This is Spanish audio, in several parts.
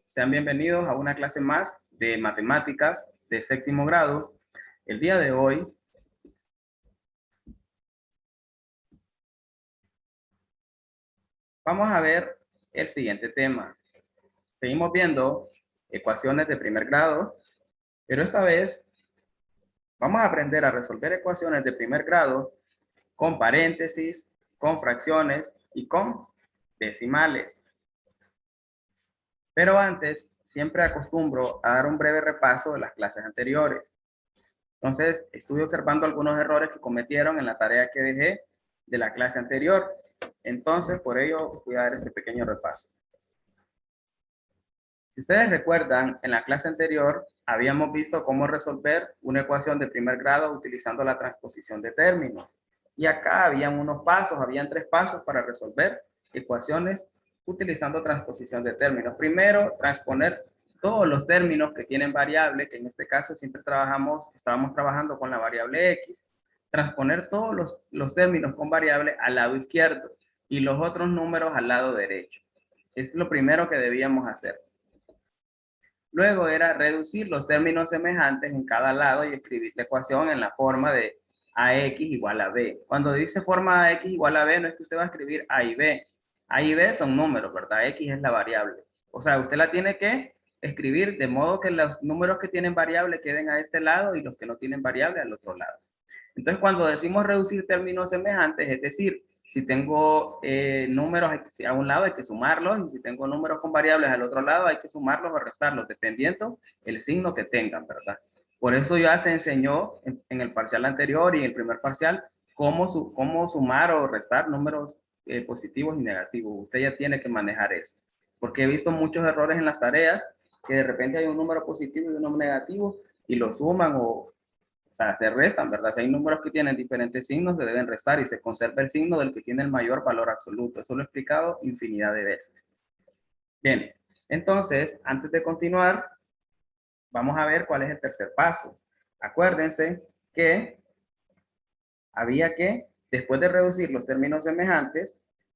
Sean bienvenidos a una clase más de matemáticas de séptimo grado. El día de hoy vamos a ver el siguiente tema. Seguimos viendo ecuaciones de primer grado, pero esta vez vamos a aprender a resolver ecuaciones de primer grado con paréntesis, con fracciones y con decimales. Pero antes, siempre acostumbro a dar un breve repaso de las clases anteriores. Entonces, estuve observando algunos errores que cometieron en la tarea que dejé de la clase anterior. Entonces, por ello, voy a dar este pequeño repaso. Si ustedes recuerdan, en la clase anterior habíamos visto cómo resolver una ecuación de primer grado utilizando la transposición de términos. Y acá habían unos pasos, habían 3 pasos para resolver ecuaciones utilizando transposición de términos. Primero, transponer todos los términos que tienen variable, que en este caso siempre estábamos trabajando con la variable x, transponer todos los términos con variable al lado izquierdo y los otros números al lado derecho. Es lo primero que debíamos hacer. Luego era reducir los términos semejantes en cada lado y escribir la ecuación en la forma de AX igual a B. Cuando dice forma AX igual a B, no es que usted va a escribir A y B. A y B son números, ¿verdad? X es la variable. O sea, usted la tiene que escribir de modo que los números que tienen variable queden a este lado y los que no tienen variable al otro lado. Entonces, cuando decimos reducir términos semejantes, es decir, si tengo números a un lado hay que sumarlos y si tengo números con variables al otro lado hay que sumarlos o restarlos, dependiendo el signo que tengan, ¿verdad? Por eso ya se enseñó en el parcial anterior y en el primer parcial cómo sumar o restar números positivos y negativos. Usted ya tiene que manejar eso. Porque he visto muchos errores en las tareas que de repente hay un número positivo y un número negativo y lo suman o sea, se restan, ¿verdad? Si hay números que tienen diferentes signos, se deben restar y se conserva el signo del que tiene el mayor valor absoluto. Eso lo he explicado infinidad de veces. Bien, entonces, antes de continuar, vamos a ver cuál es el tercer paso. Acuérdense que había que, después de reducir los términos semejantes,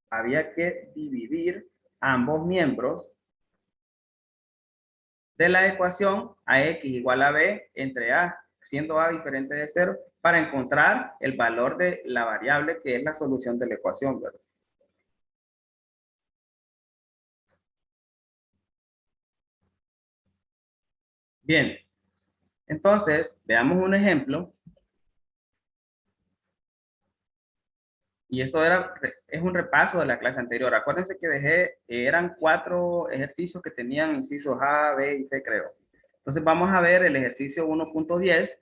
había que dividir ambos miembros de la ecuación AX igual a B entre A, siendo A diferente de 0, para encontrar el valor de la variable que es la solución de la ecuación, ¿verdad? Bien, entonces veamos un ejemplo. Y esto es un repaso de la clase anterior. Acuérdense que eran 4 ejercicios que tenían incisos A, B y C, creo. Entonces vamos a ver el ejercicio 1.10.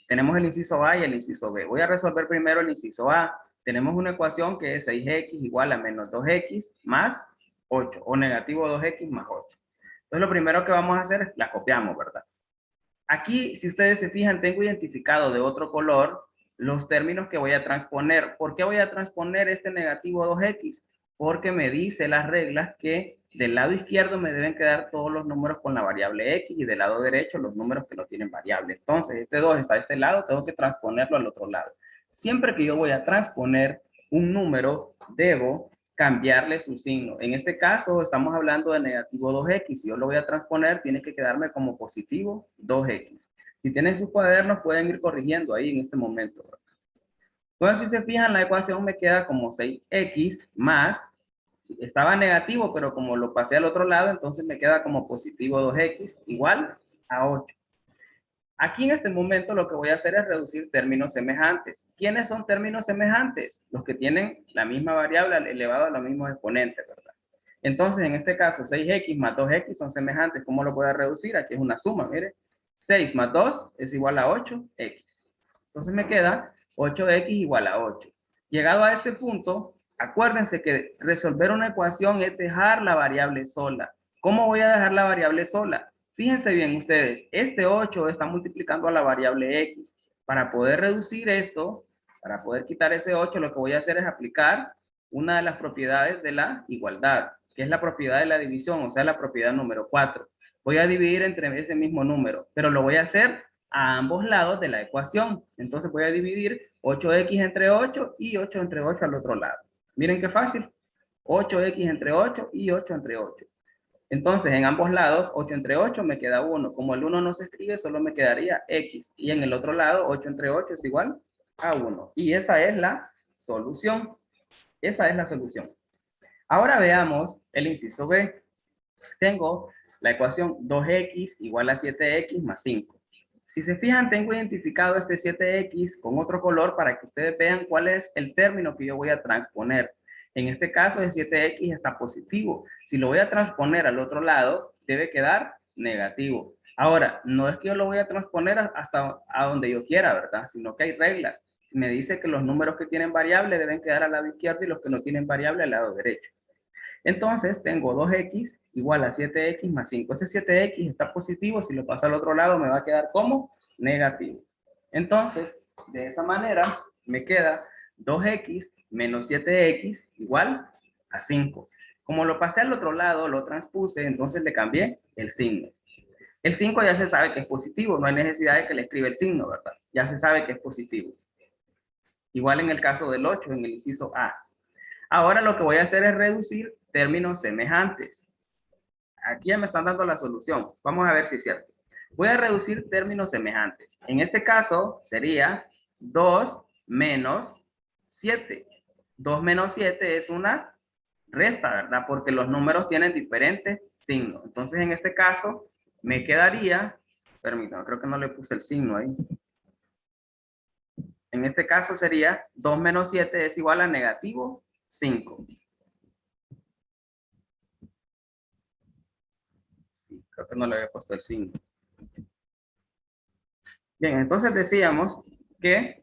Tenemos el inciso A y el inciso B. Voy a resolver primero el inciso A. Tenemos una ecuación que es 6x igual a menos 2x más 8, o negativo 2x más 8. Entonces lo primero que vamos a hacer es la copiamos, ¿verdad? Aquí, si ustedes se fijan, tengo identificado de otro color los términos que voy a transponer. ¿Por qué voy a transponer este negativo 2x? Porque me dice las reglas que del lado izquierdo me deben quedar todos los números con la variable x y del lado derecho los números que no tienen variable. Entonces, este 2 está a este lado, tengo que transponerlo al otro lado. Siempre que yo voy a transponer un número, debo cambiarle su signo. En este caso, estamos hablando de negativo 2x. Si yo lo voy a transponer, tiene que quedarme como positivo 2x. Si tienen sus cuadernos, pueden ir corrigiendo ahí en este momento. Entonces, si se fijan, la ecuación me queda como 6x más, estaba negativo, pero como lo pasé al otro lado, entonces me queda como positivo 2x igual a 8. Aquí en este momento lo que voy a hacer es reducir términos semejantes. ¿Quiénes son términos semejantes? Los que tienen la misma variable elevado a los mismos exponentes, ¿verdad? Entonces, en este caso, 6x más 2x son semejantes. ¿Cómo lo voy a reducir? Aquí es una suma, mire. 6 más 2 es igual a 8x. Entonces me queda 8x igual a 8. Llegado a este punto, acuérdense que resolver una ecuación es dejar la variable sola. ¿Cómo voy a dejar la variable sola? Fíjense bien ustedes, este 8 está multiplicando a la variable x. Para poder reducir esto, para poder quitar ese 8, lo que voy a hacer es aplicar una de las propiedades de la igualdad, que es la propiedad de la división, o sea, la propiedad número 4. Voy a dividir entre ese mismo número, pero lo voy a hacer a ambos lados de la ecuación. Entonces voy a dividir 8x entre 8 y 8 entre 8 al otro lado. Miren qué fácil. 8x entre 8 y 8 entre 8. Entonces, en ambos lados, 8 entre 8 me queda 1. Como el 1 no se escribe, solo me quedaría X. Y en el otro lado, 8 entre 8 es igual a 1. Y esa es la solución. Esa es la solución. Ahora veamos el inciso B. Tengo la ecuación 2x igual a 7x más 5. Si se fijan, tengo identificado este 7x con otro color para que ustedes vean cuál es el término que yo voy a transponer. En este caso, el 7x está positivo. Si lo voy a transponer al otro lado, debe quedar negativo. Ahora, no es que yo lo voy a transponer hasta a donde yo quiera, ¿verdad? Sino que hay reglas. Me dice que los números que tienen variable deben quedar al lado izquierdo y los que no tienen variable al lado derecho. Entonces tengo 2x igual a 7x más 5. Ese 7x está positivo, si lo paso al otro lado me va a quedar como negativo. Entonces, de esa manera me queda 2x menos 7x igual a 5. Como lo pasé al otro lado, lo transpuse, entonces le cambié el signo. El 5 ya se sabe que es positivo, no hay necesidad de que le escriba el signo, ¿verdad? Ya se sabe que es positivo. Igual en el caso del 8, en el inciso A. Ahora lo que voy a hacer es reducir términos semejantes. Aquí ya me están dando la solución. Vamos a ver si es cierto. Voy a reducir términos semejantes. En este caso sería 2 menos 7. 2 menos 7 es una resta, ¿verdad? Porque los números tienen diferentes signos. Entonces, en este caso, me quedaría, permítanme, creo que no le puse el signo ahí. En este caso sería 2 menos 7 es igual a negativo 5. Sí, creo que no le había puesto el signo. Bien, entonces decíamos que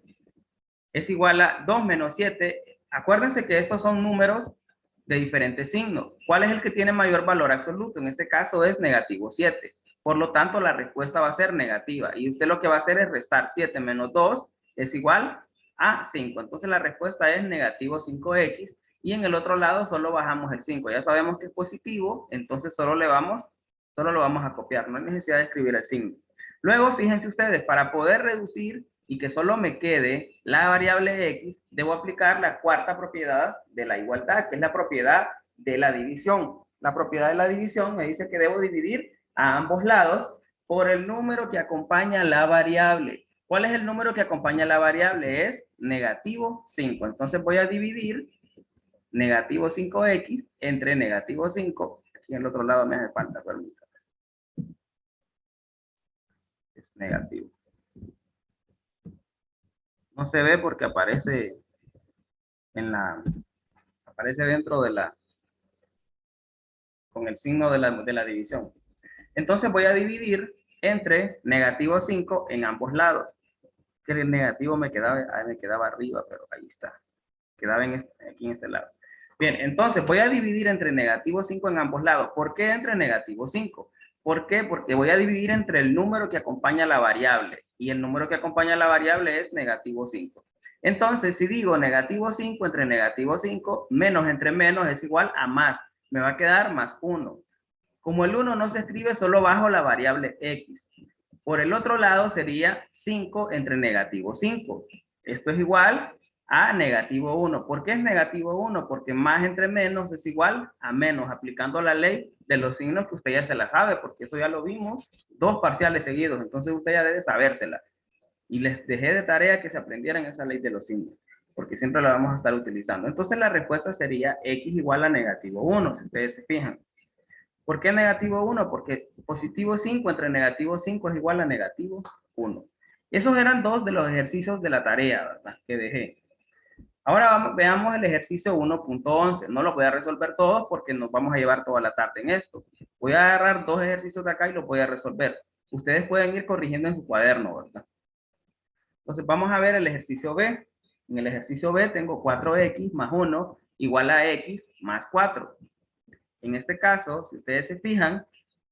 es igual a 2 menos 7. Acuérdense que estos son números de diferentes signos. ¿Cuál es el que tiene mayor valor absoluto? En este caso es negativo 7. Por lo tanto, la respuesta va a ser negativa. Y usted lo que va a hacer es restar 7 menos 2 es igual a 5. Entonces la respuesta es negativo 5x. Y en el otro lado solo bajamos el 5. Ya sabemos que es positivo, entonces solo lo vamos a copiar. No hay necesidad de escribir el signo. Luego, fíjense ustedes, para poder reducir y que solo me quede la variable x, debo aplicar la cuarta propiedad de la igualdad, que es la propiedad de la división. La propiedad de la división me dice que debo dividir a ambos lados por el número que acompaña la variable. ¿Cuál es el número que acompaña la variable? Es negativo 5. Entonces voy a dividir negativo 5x entre negativo 5. Aquí en el otro lado me hace falta, permítanme. Es negativo. No se ve porque aparece aparece dentro de con el signo de la división. Entonces voy a dividir entre negativo 5 en ambos lados. Que el negativo me quedaba arriba, pero ahí está. Quedaba aquí en este lado. Bien, entonces voy a dividir entre negativo 5 en ambos lados. ¿Por qué entre negativo 5? ¿Por qué? Porque voy a dividir entre el número que acompaña la variable. Y el número que acompaña la variable es negativo 5. Entonces, si digo negativo 5 entre negativo 5, menos entre menos es igual a más. Me va a quedar más 1. Como el 1 no se escribe, solo bajo la variable x. Por el otro lado sería 5 entre negativo 5. Esto es igual a negativo 1. ¿Por qué es negativo 1? Porque más entre menos es igual a menos, aplicando la ley de los signos que usted ya se la sabe, porque eso ya lo vimos, 2 parciales seguidos, entonces usted ya debe sabérsela. Y les dejé de tarea que se aprendieran esa ley de los signos, porque siempre la vamos a estar utilizando. Entonces la respuesta sería x igual a negativo 1, si ustedes se fijan. ¿Por qué negativo 1? Porque positivo 5 entre negativo 5 es igual a negativo 1. Esos eran dos de los ejercicios de la tarea, ¿verdad?, que dejé. Ahora veamos el ejercicio 1.11. No lo voy a resolver todos porque nos vamos a llevar toda la tarde en esto. Voy a agarrar dos ejercicios de acá y los voy a resolver. Ustedes pueden ir corrigiendo en su cuaderno, ¿verdad? Entonces vamos a ver el ejercicio B. En el ejercicio B tengo 4x más 1 igual a x más 4. En este caso, si ustedes se fijan,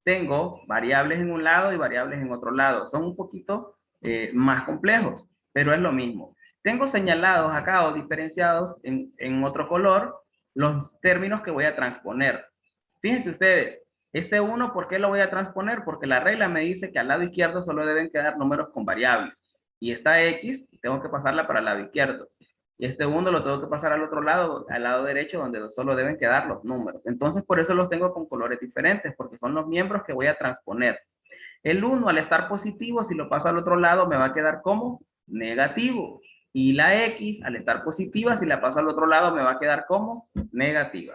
tengo variables en un lado y variables en otro lado. Son un poquito más complejos, pero es lo mismo. Tengo señalados acá o diferenciados en otro color los términos que voy a transponer. Fíjense ustedes, este 1, ¿por qué lo voy a transponer? Porque la regla me dice que al lado izquierdo solo deben quedar números con variables. Y esta x tengo que pasarla para el lado izquierdo. Y este 1 lo tengo que pasar al otro lado, al lado derecho, donde solo deben quedar los números. Entonces, por eso los tengo con colores diferentes, porque son los miembros que voy a transponer. El 1 al estar positivo, si lo paso al otro lado, me va a quedar como negativo. Y la X al estar positiva, si la paso al otro lado, me va a quedar como negativa.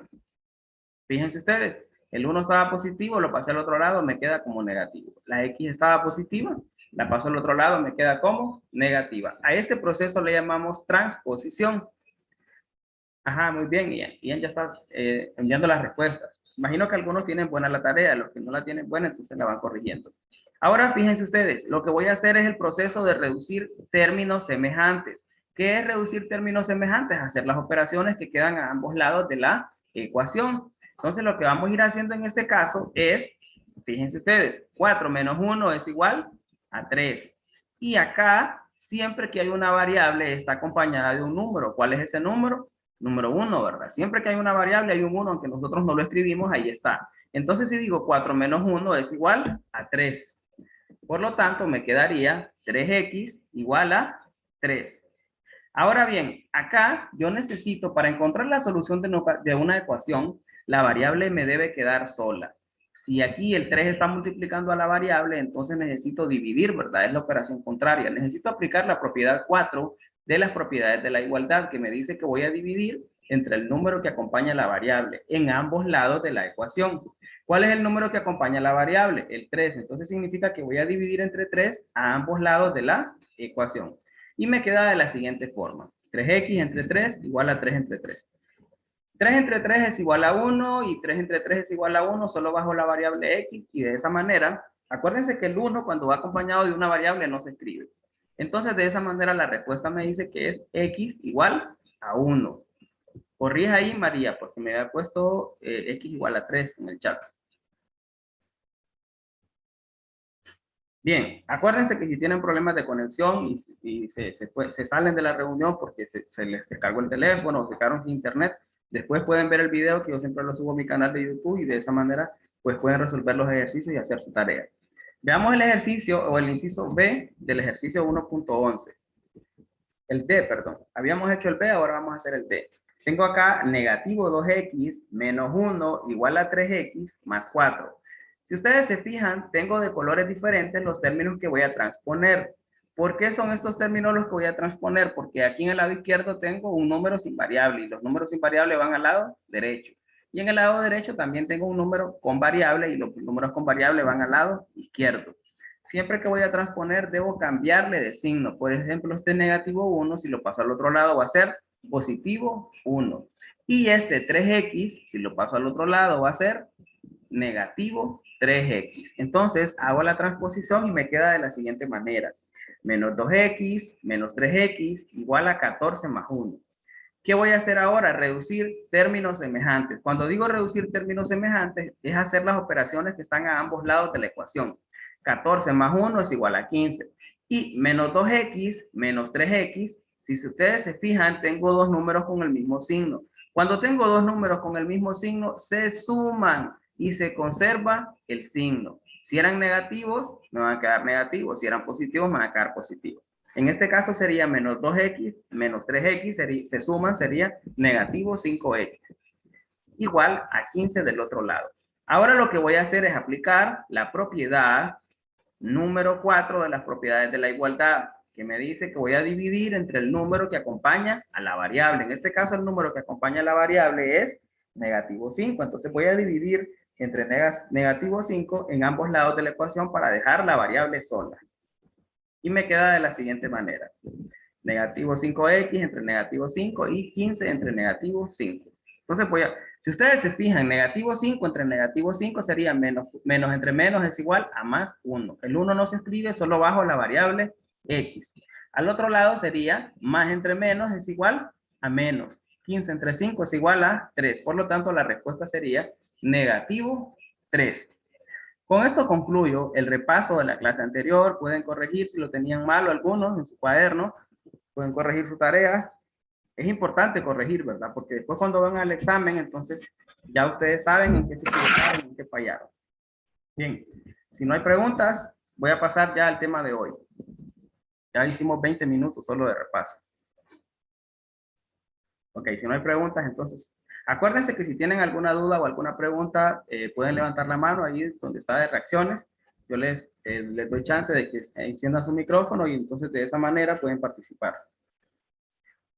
Fíjense ustedes, el 1 estaba positivo, lo pasé al otro lado, me queda como negativo. La X estaba positiva, la paso al otro lado, me queda como negativa. A este proceso le llamamos transposición. Ajá, muy bien, Ian ya está enviando las respuestas. Imagino que algunos tienen buena la tarea, los que no la tienen buena, entonces la van corrigiendo. Ahora, fíjense ustedes, lo que voy a hacer es el proceso de reducir términos semejantes. ¿Qué es reducir términos semejantes? Hacer las operaciones que quedan a ambos lados de la ecuación. Entonces, lo que vamos a ir haciendo en este caso es, fíjense ustedes, 4 menos 1 es igual a 3. Y acá, siempre que hay una variable, está acompañada de un número. ¿Cuál es ese número? Número 1, ¿verdad? Siempre que hay una variable hay un 1, aunque nosotros no lo escribimos, ahí está. Entonces, si digo 4 menos 1 es igual a 3. Por lo tanto, me quedaría 3x igual a 3. Ahora bien, acá yo necesito, para encontrar la solución de una ecuación, la variable me debe quedar sola. Si aquí el 3 está multiplicando a la variable, entonces necesito dividir, ¿verdad? Es la operación contraria. Necesito aplicar la propiedad 4 de las propiedades de la igualdad, que me dice que voy a dividir entre el número que acompaña la variable en ambos lados de la ecuación. ¿Cuál es el número que acompaña la variable? El 3. Entonces significa que voy a dividir entre 3 a ambos lados de la ecuación. Y me queda de la siguiente forma. 3x entre 3 igual a 3 entre 3. 3 entre 3 es igual a 1 y 3 entre 3 es igual a 1 solo bajo la variable x, y de esa manera, acuérdense que el 1 cuando va acompañado de una variable no se escribe. Entonces de esa manera la respuesta me dice que es x igual a 1. Corrija ahí, María, porque me había puesto x igual a 3 en el chat. Bien, acuérdense que si tienen problemas de conexión y se salen de la reunión porque se les descargó el teléfono o se quedaron sin internet, después pueden ver el video que yo siempre lo subo a mi canal de YouTube, y de esa manera pues pueden resolver los ejercicios y hacer su tarea. Veamos el ejercicio o el inciso B del ejercicio 1.11. El D, perdón. Habíamos hecho el B, ahora vamos a hacer el D. Tengo acá negativo 2x menos 1 igual a 3x más 4. Si ustedes se fijan, tengo de colores diferentes los términos que voy a transponer. ¿Por qué son estos términos los que voy a transponer? Porque aquí en el lado izquierdo tengo un número sin variable, y los números sin variable van al lado derecho. Y en el lado derecho también tengo un número con variable, y los números con variable van al lado izquierdo. Siempre que voy a transponer, debo cambiarle de signo. Por ejemplo, este negativo 1, si lo paso al otro lado, va a ser positivo 1. Y este 3x, si lo paso al otro lado, va a ser negativo 3x. Entonces, hago la transposición y me queda de la siguiente manera. Menos 2x menos 3x igual a 14 más 1. ¿Qué voy a hacer ahora? Reducir términos semejantes. Cuando digo reducir términos semejantes, es hacer las operaciones que están a ambos lados de la ecuación. 14 más 1 es igual a 15. Y menos 2x menos 3x, si ustedes se fijan, tengo dos números con el mismo signo. Cuando tengo dos números con el mismo signo, se suman y se conserva el signo. Si eran negativos, me van a quedar negativos. Si eran positivos, me van a quedar positivos. En este caso sería menos 2x menos 3x, se suman, sería negativo 5x. Igual a 15 del otro lado. Ahora lo que voy a hacer es aplicar la propiedad número 4 de las propiedades de la igualdad, que me dice que voy a dividir entre el número que acompaña a la variable. En este caso el número que acompaña a la variable es negativo 5. Entonces voy a dividir entre negativo 5 en ambos lados de la ecuación para dejar la variable sola. Y me queda de la siguiente manera. Negativo 5x entre negativo 5 y 15 entre negativo 5. Entonces si ustedes se fijan, negativo 5 entre negativo 5 sería menos entre menos es igual a más 1. El 1 no se escribe, solo bajo la variable x. Al otro lado sería más entre menos es igual a menos. 15 entre 5 es igual a 3. Por lo tanto, la respuesta sería negativo 3. Con esto concluyo el repaso de la clase anterior. Pueden corregir si lo tenían malo algunos en su cuaderno. Pueden corregir su tarea. Es importante corregir, ¿verdad? Porque después cuando van al examen, entonces ya ustedes saben en qué se equivocaron, en qué fallaron. Bien, si no hay preguntas, voy a pasar ya al tema de hoy. Ya hicimos 20 minutos solo de repaso. Ok, si no hay preguntas, entonces, acuérdense que si tienen alguna duda o alguna pregunta, pueden levantar la mano ahí donde está de reacciones. Yo les doy chance de que enciendan su micrófono y entonces de esa manera pueden participar.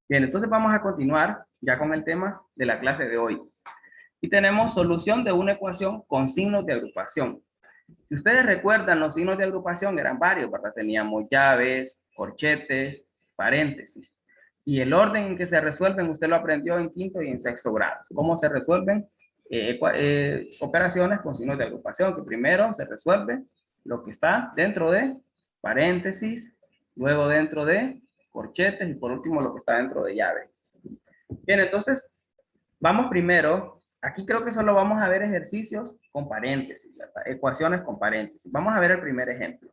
Bien, entonces vamos a continuar ya con el tema de la clase de hoy. Y tenemos solución de una ecuación con signos de agrupación. Si ustedes recuerdan, los signos de agrupación eran varios, ¿verdad? Teníamos llaves, corchetes, paréntesis. Y el orden en que se resuelven, usted lo aprendió en quinto y en sexto grado. ¿Cómo se resuelven operaciones con signos de agrupación? Que primero se resuelve lo que está dentro de paréntesis, luego dentro de corchetes y por último lo que está dentro de llave. Bien, entonces vamos primero, aquí creo que solo vamos a ver ejercicios con paréntesis, ¿verdad? Ecuaciones con paréntesis. Vamos a ver el primer ejemplo.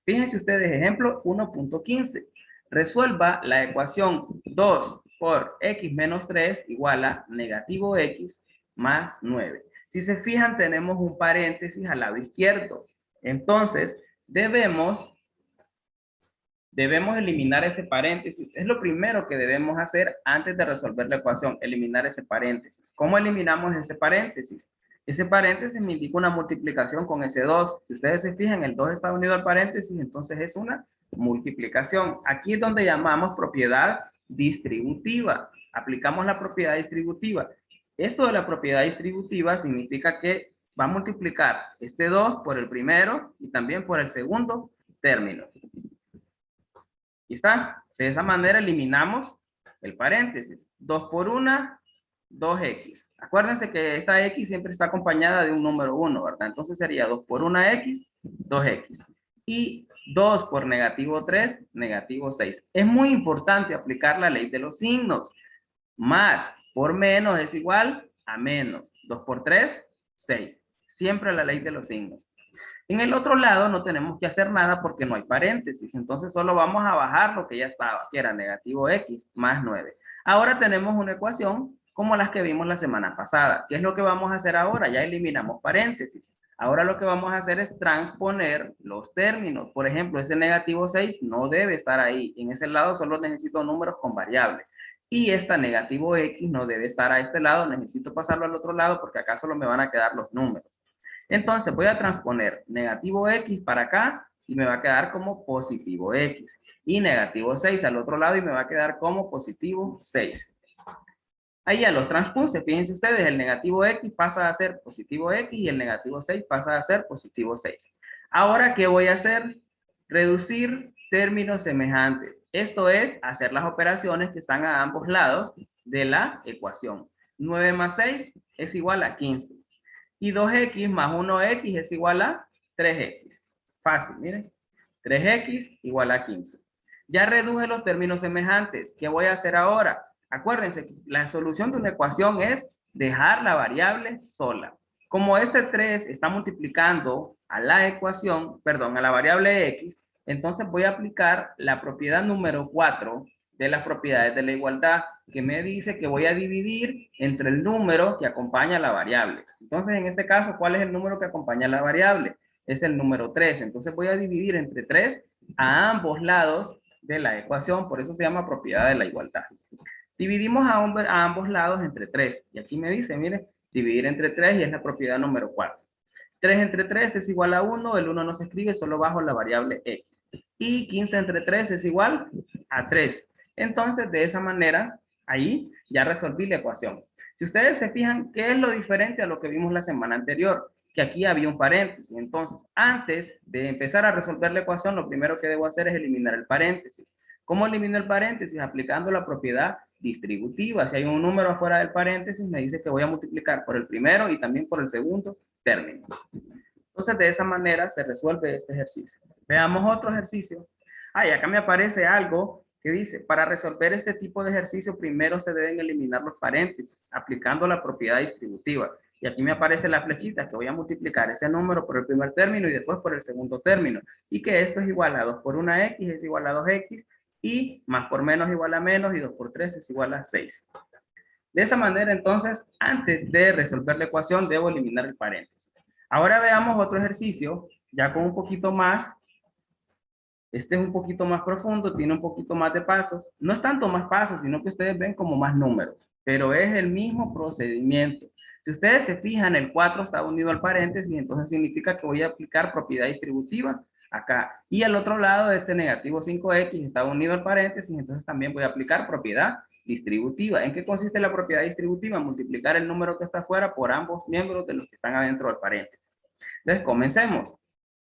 Fíjense ustedes, ejemplo 1.15. Resuelva la ecuación 2 por x menos 3 igual a negativo x más 9. Si se fijan, tenemos un paréntesis al lado izquierdo. Entonces, debemos eliminar ese paréntesis. Es lo primero que debemos hacer antes de resolver la ecuación, eliminar ese paréntesis. ¿Cómo eliminamos ese paréntesis? Ese paréntesis me indica una multiplicación con ese 2. Si ustedes se fijan, el 2 está unido al paréntesis, entonces es una multiplicación. Aquí es donde llamamos propiedad distributiva. Aplicamos la propiedad distributiva. Esto de la propiedad distributiva significa que va a multiplicar este 2 por el primero y también por el segundo término. ¿Y está? De esa manera eliminamos el paréntesis. 2 por 1, 2x. Acuérdense que esta x siempre está acompañada de un número 1, ¿verdad? Entonces sería 2 por 1x, 2x. Y 2 por negativo 3, negativo 6. Es muy importante aplicar la ley de los signos. Más por menos es igual a menos. 2 por 3, 6. Siempre la ley de los signos. En el otro lado no tenemos que hacer nada porque no hay paréntesis, entonces solo vamos a bajar lo que ya estaba, que era negativo x más 9. Ahora tenemos una ecuación como las que vimos la semana pasada. ¿Qué es lo que vamos a hacer ahora? Ya eliminamos paréntesis. Ahora lo que vamos a hacer es transponer los términos. Por ejemplo, ese negativo 6 no debe estar ahí. En ese lado solo necesito números con variables. Y esta negativo x no debe estar a este lado. Necesito pasarlo al otro lado porque acá solo me van a quedar los números. Entonces voy a transponer negativo x para acá y me va a quedar como positivo x. Y negativo 6 al otro lado y me va a quedar como positivo 6. Ahí ya los transpuse, fíjense ustedes, el negativo x pasa a ser positivo x y el negativo 6 pasa a ser positivo 6. Ahora, ¿qué voy a hacer? Reducir términos semejantes. Esto es hacer las operaciones que están a ambos lados de la ecuación. 9 más 6 es igual a 15. Y 2x más 1x es igual a 3x. Fácil, miren. 3x igual a 15. Ya reduje los términos semejantes. ¿Qué voy a hacer ahora? Acuérdense que la solución de una ecuación es dejar la variable sola. Como este 3 está multiplicando a la ecuación, perdón, a la variable x, entonces voy a aplicar la propiedad número 4 de las propiedades de la igualdad, que me dice que voy a dividir entre el número que acompaña a la variable. Entonces, en este caso, ¿cuál es el número que acompaña a la variable? Es el número 3. Entonces, voy a dividir entre 3 a ambos lados de la ecuación, por eso se llama propiedad de la igualdad. Dividimos a ambos lados entre 3. Y aquí me dice, mire, dividir entre 3 y es la propiedad número 4. 3 entre 3 es igual a 1, el 1 no se escribe, solo bajo la variable x. Y 15 entre 3 es igual a 3. Entonces, de esa manera, ahí ya resolví la ecuación. Si ustedes se fijan, ¿qué es lo diferente a lo que vimos la semana anterior? Que aquí había un paréntesis. Entonces, antes de empezar a resolver la ecuación, lo primero que debo hacer es eliminar el paréntesis. ¿Cómo elimino el paréntesis? Aplicando la propiedad distributiva. Si hay un número afuera del paréntesis, me dice que voy a multiplicar por el primero y también por el segundo término. Entonces, de esa manera se resuelve este ejercicio. Veamos otro ejercicio. Y acá me aparece algo que dice, para resolver este tipo de ejercicio, primero se deben eliminar los paréntesis, aplicando la propiedad distributiva. Y aquí me aparece la flechita que voy a multiplicar ese número por el primer término y después por el segundo término. Y que esto es igual a 2 por 1x es igual a 2x y más por menos igual a menos y 2 por 3 es igual a 6. De esa manera, entonces, antes de resolver la ecuación, debo eliminar el paréntesis. Ahora veamos otro ejercicio, ya con un poquito más Este es un poquito más profundo, tiene un poquito más de pasos. No es tanto más pasos, sino que ustedes ven como más números, pero es el mismo procedimiento. Si ustedes se fijan, el 4 está unido al paréntesis, entonces significa que voy a aplicar propiedad distributiva acá. Y al otro lado, este negativo 5x está unido al paréntesis, entonces también voy a aplicar propiedad distributiva. ¿En qué consiste la propiedad distributiva? Multiplicar el número que está afuera por ambos miembros de los que están adentro del paréntesis. Entonces, comencemos.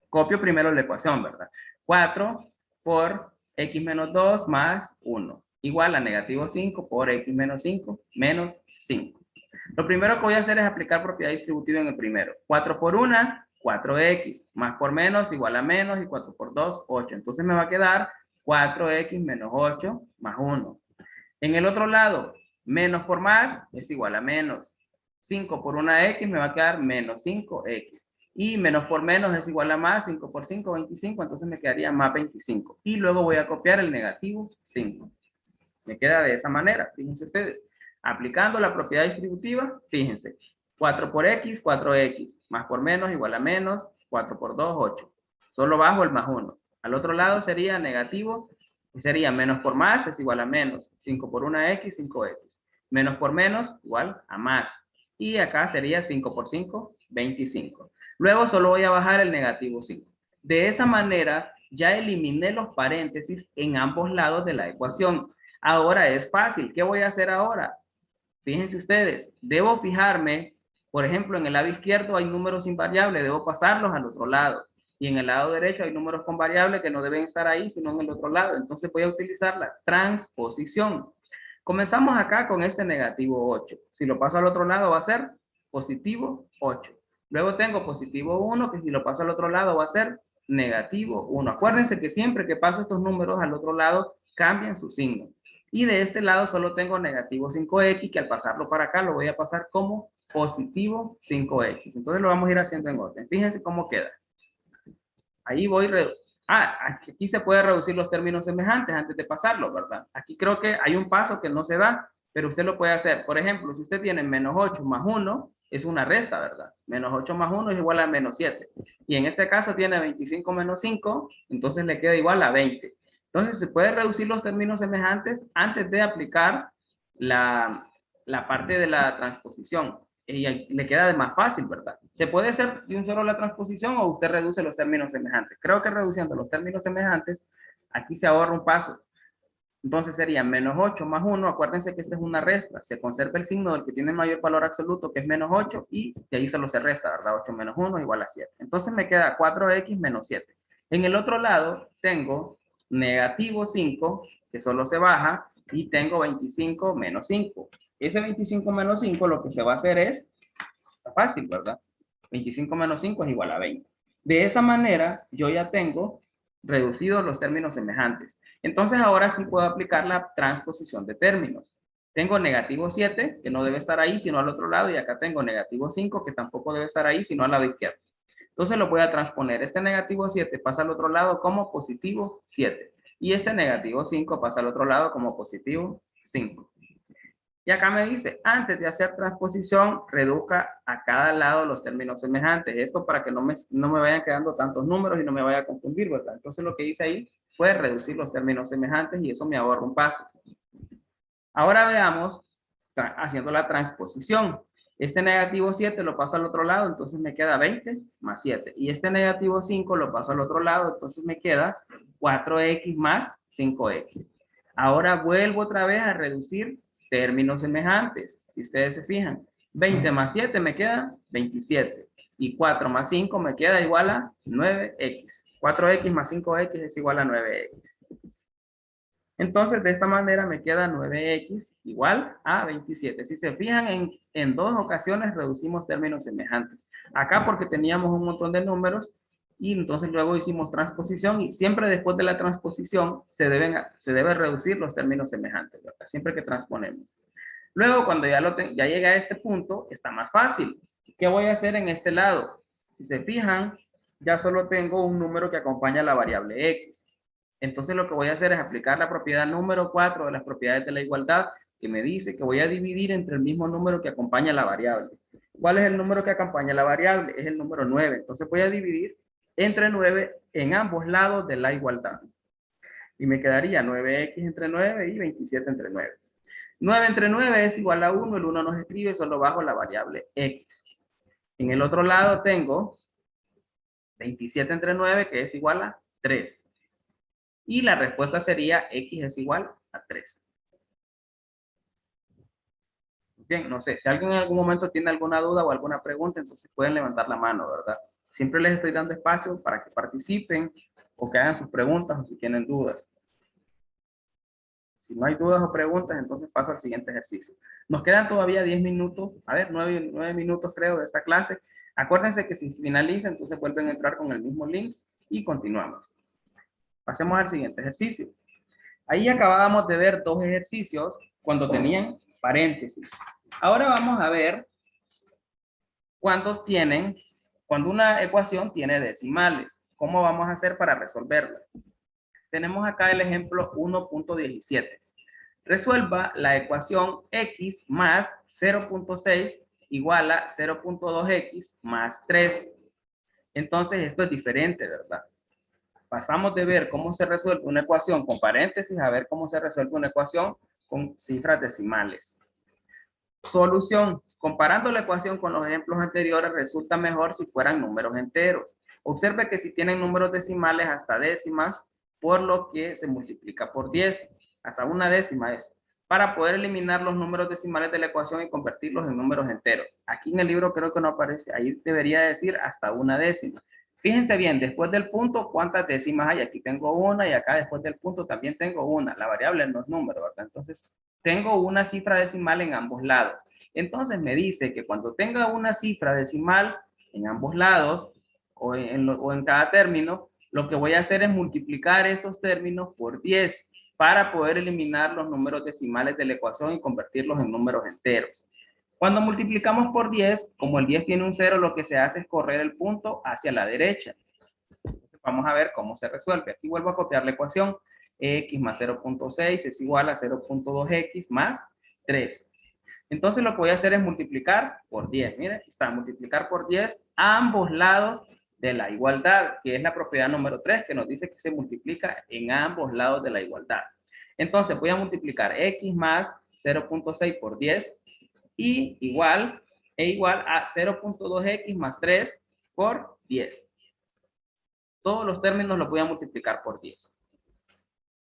Copio primero la ecuación, ¿verdad? 4 por x menos 2 más 1, igual a negativo 5 por x menos 5 menos 5. Lo primero que voy a hacer es aplicar propiedad distributiva en el primero. 4 por 1, 4x, más por menos igual a menos, y 4 por 2, 8. Entonces me va a quedar 4x menos 8 más 1. En el otro lado, menos por más es igual a menos. 5 por 1x me va a quedar menos 5x. Y menos por menos es igual a más, 5 por 5, 25, entonces me quedaría más 25. Y luego voy a copiar el negativo 5. Me queda de esa manera, fíjense ustedes. Aplicando la propiedad distributiva, fíjense. 4 por x, 4x. Más por menos igual a menos, 4 por 2, 8. Solo bajo el más 1. Al otro lado sería negativo, y sería menos por más es igual a menos. 5 por 1x, 5x. Menos por menos igual a más. Y acá sería 5 por 5, 25. Luego solo voy a bajar el negativo 5. De esa manera ya eliminé los paréntesis en ambos lados de la ecuación. Ahora es fácil. ¿Qué voy a hacer ahora? Fíjense ustedes, debo fijarme, por ejemplo, en el lado izquierdo hay números sin variable, debo pasarlos al otro lado. Y en el lado derecho hay números con variable que no deben estar ahí, sino en el otro lado. Entonces voy a utilizar la transposición. Comenzamos acá con este negativo 8. Si lo paso al otro lado va a ser positivo 8. Luego tengo positivo 1, que si lo paso al otro lado va a ser negativo 1. Acuérdense que siempre que paso estos números al otro lado, cambian su signo. Y de este lado solo tengo negativo 5x, que al pasarlo para acá lo voy a pasar como positivo 5x. Entonces lo vamos a ir haciendo en orden. Fíjense cómo queda. Ahí voy. Aquí se puede reducir los términos semejantes antes de pasarlo, ¿verdad? Aquí creo que hay un paso que no se da, pero usted lo puede hacer. Por ejemplo, si usted tiene menos 8 más 1, es una resta, ¿verdad? Menos 8 más 1 es igual a menos 7. Y en este caso tiene 25 menos 5, entonces le queda igual a 20. Entonces se puede reducir los términos semejantes antes de aplicar la parte de la transposición. Y le queda de más fácil, ¿verdad? Se puede hacer de un solo la transposición o usted reduce los términos semejantes. Creo que reduciendo los términos semejantes, aquí se ahorra un paso. Entonces sería menos 8 más 1. Acuérdense que esta es una resta. Se conserva el signo del que tiene el mayor valor absoluto, que es menos 8, y de ahí solo se resta, ¿verdad? 8 menos 1 igual a 7. Entonces me queda 4x menos 7. En el otro lado tengo negativo 5, que solo se baja, y tengo 25 menos 5. Ese 25 menos 5 lo que se va a hacer es, está fácil, ¿verdad? 25 menos 5 es igual a 20. De esa manera, yo ya tengo reducidos los términos semejantes. Entonces, ahora sí puedo aplicar la transposición de términos. Tengo negativo 7, que no debe estar ahí, sino al otro lado, y acá tengo negativo 5, que tampoco debe estar ahí, sino al lado izquierdo. Entonces, lo voy a transponer. Este negativo 7 pasa al otro lado como positivo 7. Y este negativo 5 pasa al otro lado como positivo 5. Y acá me dice, antes de hacer transposición, reduzca a cada lado los términos semejantes. Esto para que no me vayan quedando tantos números y no me vaya a confundir, ¿verdad? Entonces lo que hice ahí fue reducir los términos semejantes y eso me ahorra un paso. Ahora veamos, haciendo la transposición. Este negativo 7 lo paso al otro lado, entonces me queda 20 más 7. Y este negativo 5 lo paso al otro lado, entonces me queda 4x más 5x. Ahora vuelvo otra vez a reducir términos semejantes. Si ustedes se fijan, 20 más 7 me queda 27. Y 4 más 5 me queda igual a 9x. 4x más 5x es igual a 9x. Entonces, de esta manera me queda 9x igual a 27. Si se fijan, en dos ocasiones reducimos términos semejantes. Acá porque teníamos un montón de números y entonces luego hicimos transposición y siempre después de la transposición se debe reducir los términos semejantes, ¿verdad? Siempre que transponemos. Luego, cuando ya llega a este punto, está más fácil. ¿Qué voy a hacer en este lado? Si se fijan, ya solo tengo un número que acompaña a la variable x. Entonces lo que voy a hacer es aplicar la propiedad número 4 de las propiedades de la igualdad, que me dice que voy a dividir entre el mismo número que acompaña la variable. ¿Cuál es el número que acompaña la variable? Es el número 9. Entonces voy a dividir entre 9 en ambos lados de la igualdad. Y me quedaría 9x entre 9 y 27 entre 9. 9 entre 9 es igual a 1, el 1 no se escribe, solo bajo la variable x. En el otro lado tengo 27 entre 9, que es igual a 3. Y la respuesta sería x es igual a 3. Bien, no sé, si alguien en algún momento tiene alguna duda o alguna pregunta, entonces pueden levantar la mano, ¿verdad? Siempre les estoy dando espacio para que participen o que hagan sus preguntas o si tienen dudas. Si no hay dudas o preguntas, entonces paso al siguiente ejercicio. Nos quedan todavía 10 minutos, a ver, 9 minutos creo de esta clase. Acuérdense que si finaliza, entonces vuelven a entrar con el mismo link y continuamos. Pasemos al siguiente ejercicio. Ahí acabábamos de ver dos ejercicios cuando tenían paréntesis. Ahora vamos a ver cuando una ecuación tiene decimales. ¿Cómo vamos a hacer para resolverla? Tenemos acá el ejemplo 1.17. Resuelva la ecuación x más 0.6 igual a 0.2x más 3. Entonces esto es diferente, ¿verdad? Pasamos de ver cómo se resuelve una ecuación con paréntesis a ver cómo se resuelve una ecuación con cifras decimales. Solución. Comparando la ecuación con los ejemplos anteriores, resulta mejor si fueran números enteros. Observe que si tienen números decimales hasta décimas, por lo que se multiplica por 10. Hasta una décima es. Para poder eliminar los números decimales de la ecuación y convertirlos en números enteros. Aquí en el libro creo que no aparece. Ahí debería decir hasta una décima. Fíjense bien, después del punto, ¿cuántas décimas hay? Aquí tengo una y acá después del punto también tengo una. La variable no es número, ¿verdad? Entonces, tengo una cifra decimal en ambos lados. Entonces me dice que cuando tenga una cifra decimal en ambos lados o en cada término, lo que voy a hacer es multiplicar esos términos por 10 para poder eliminar los números decimales de la ecuación y convertirlos en números enteros. Cuando multiplicamos por 10, como el 10 tiene un 0, lo que se hace es correr el punto hacia la derecha. Entonces vamos a ver cómo se resuelve. Aquí vuelvo a copiar la ecuación. X más 0.6 es igual a 0.2x más 3. Entonces lo que voy a hacer es multiplicar por 10. Miren, aquí está, multiplicar por 10 a ambos lados de la igualdad, que es la propiedad número 3, que nos dice que se multiplica en ambos lados de la igualdad. Entonces voy a multiplicar x más 0.6 por 10 y igual a 0.2x más 3 por 10. Todos los términos los voy a multiplicar por 10.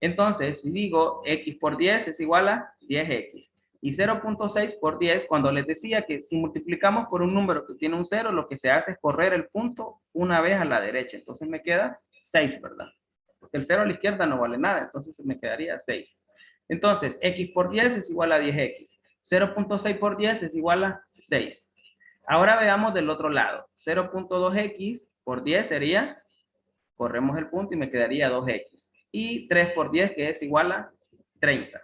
Entonces, si digo x por 10 es igual a 10x. Y 0.6 por 10, cuando les decía que si multiplicamos por un número que tiene un 0, lo que se hace es correr el punto una vez a la derecha. Entonces me queda 6, ¿verdad? Porque el 0 a la izquierda no vale nada, entonces me quedaría 6. Entonces, x por 10 es igual a 10x. 0.6 por 10 es igual a 6. Ahora veamos del otro lado. 0.2x por 10 sería, corremos el punto y me quedaría 2x. Y 3 por 10, que es igual a 30.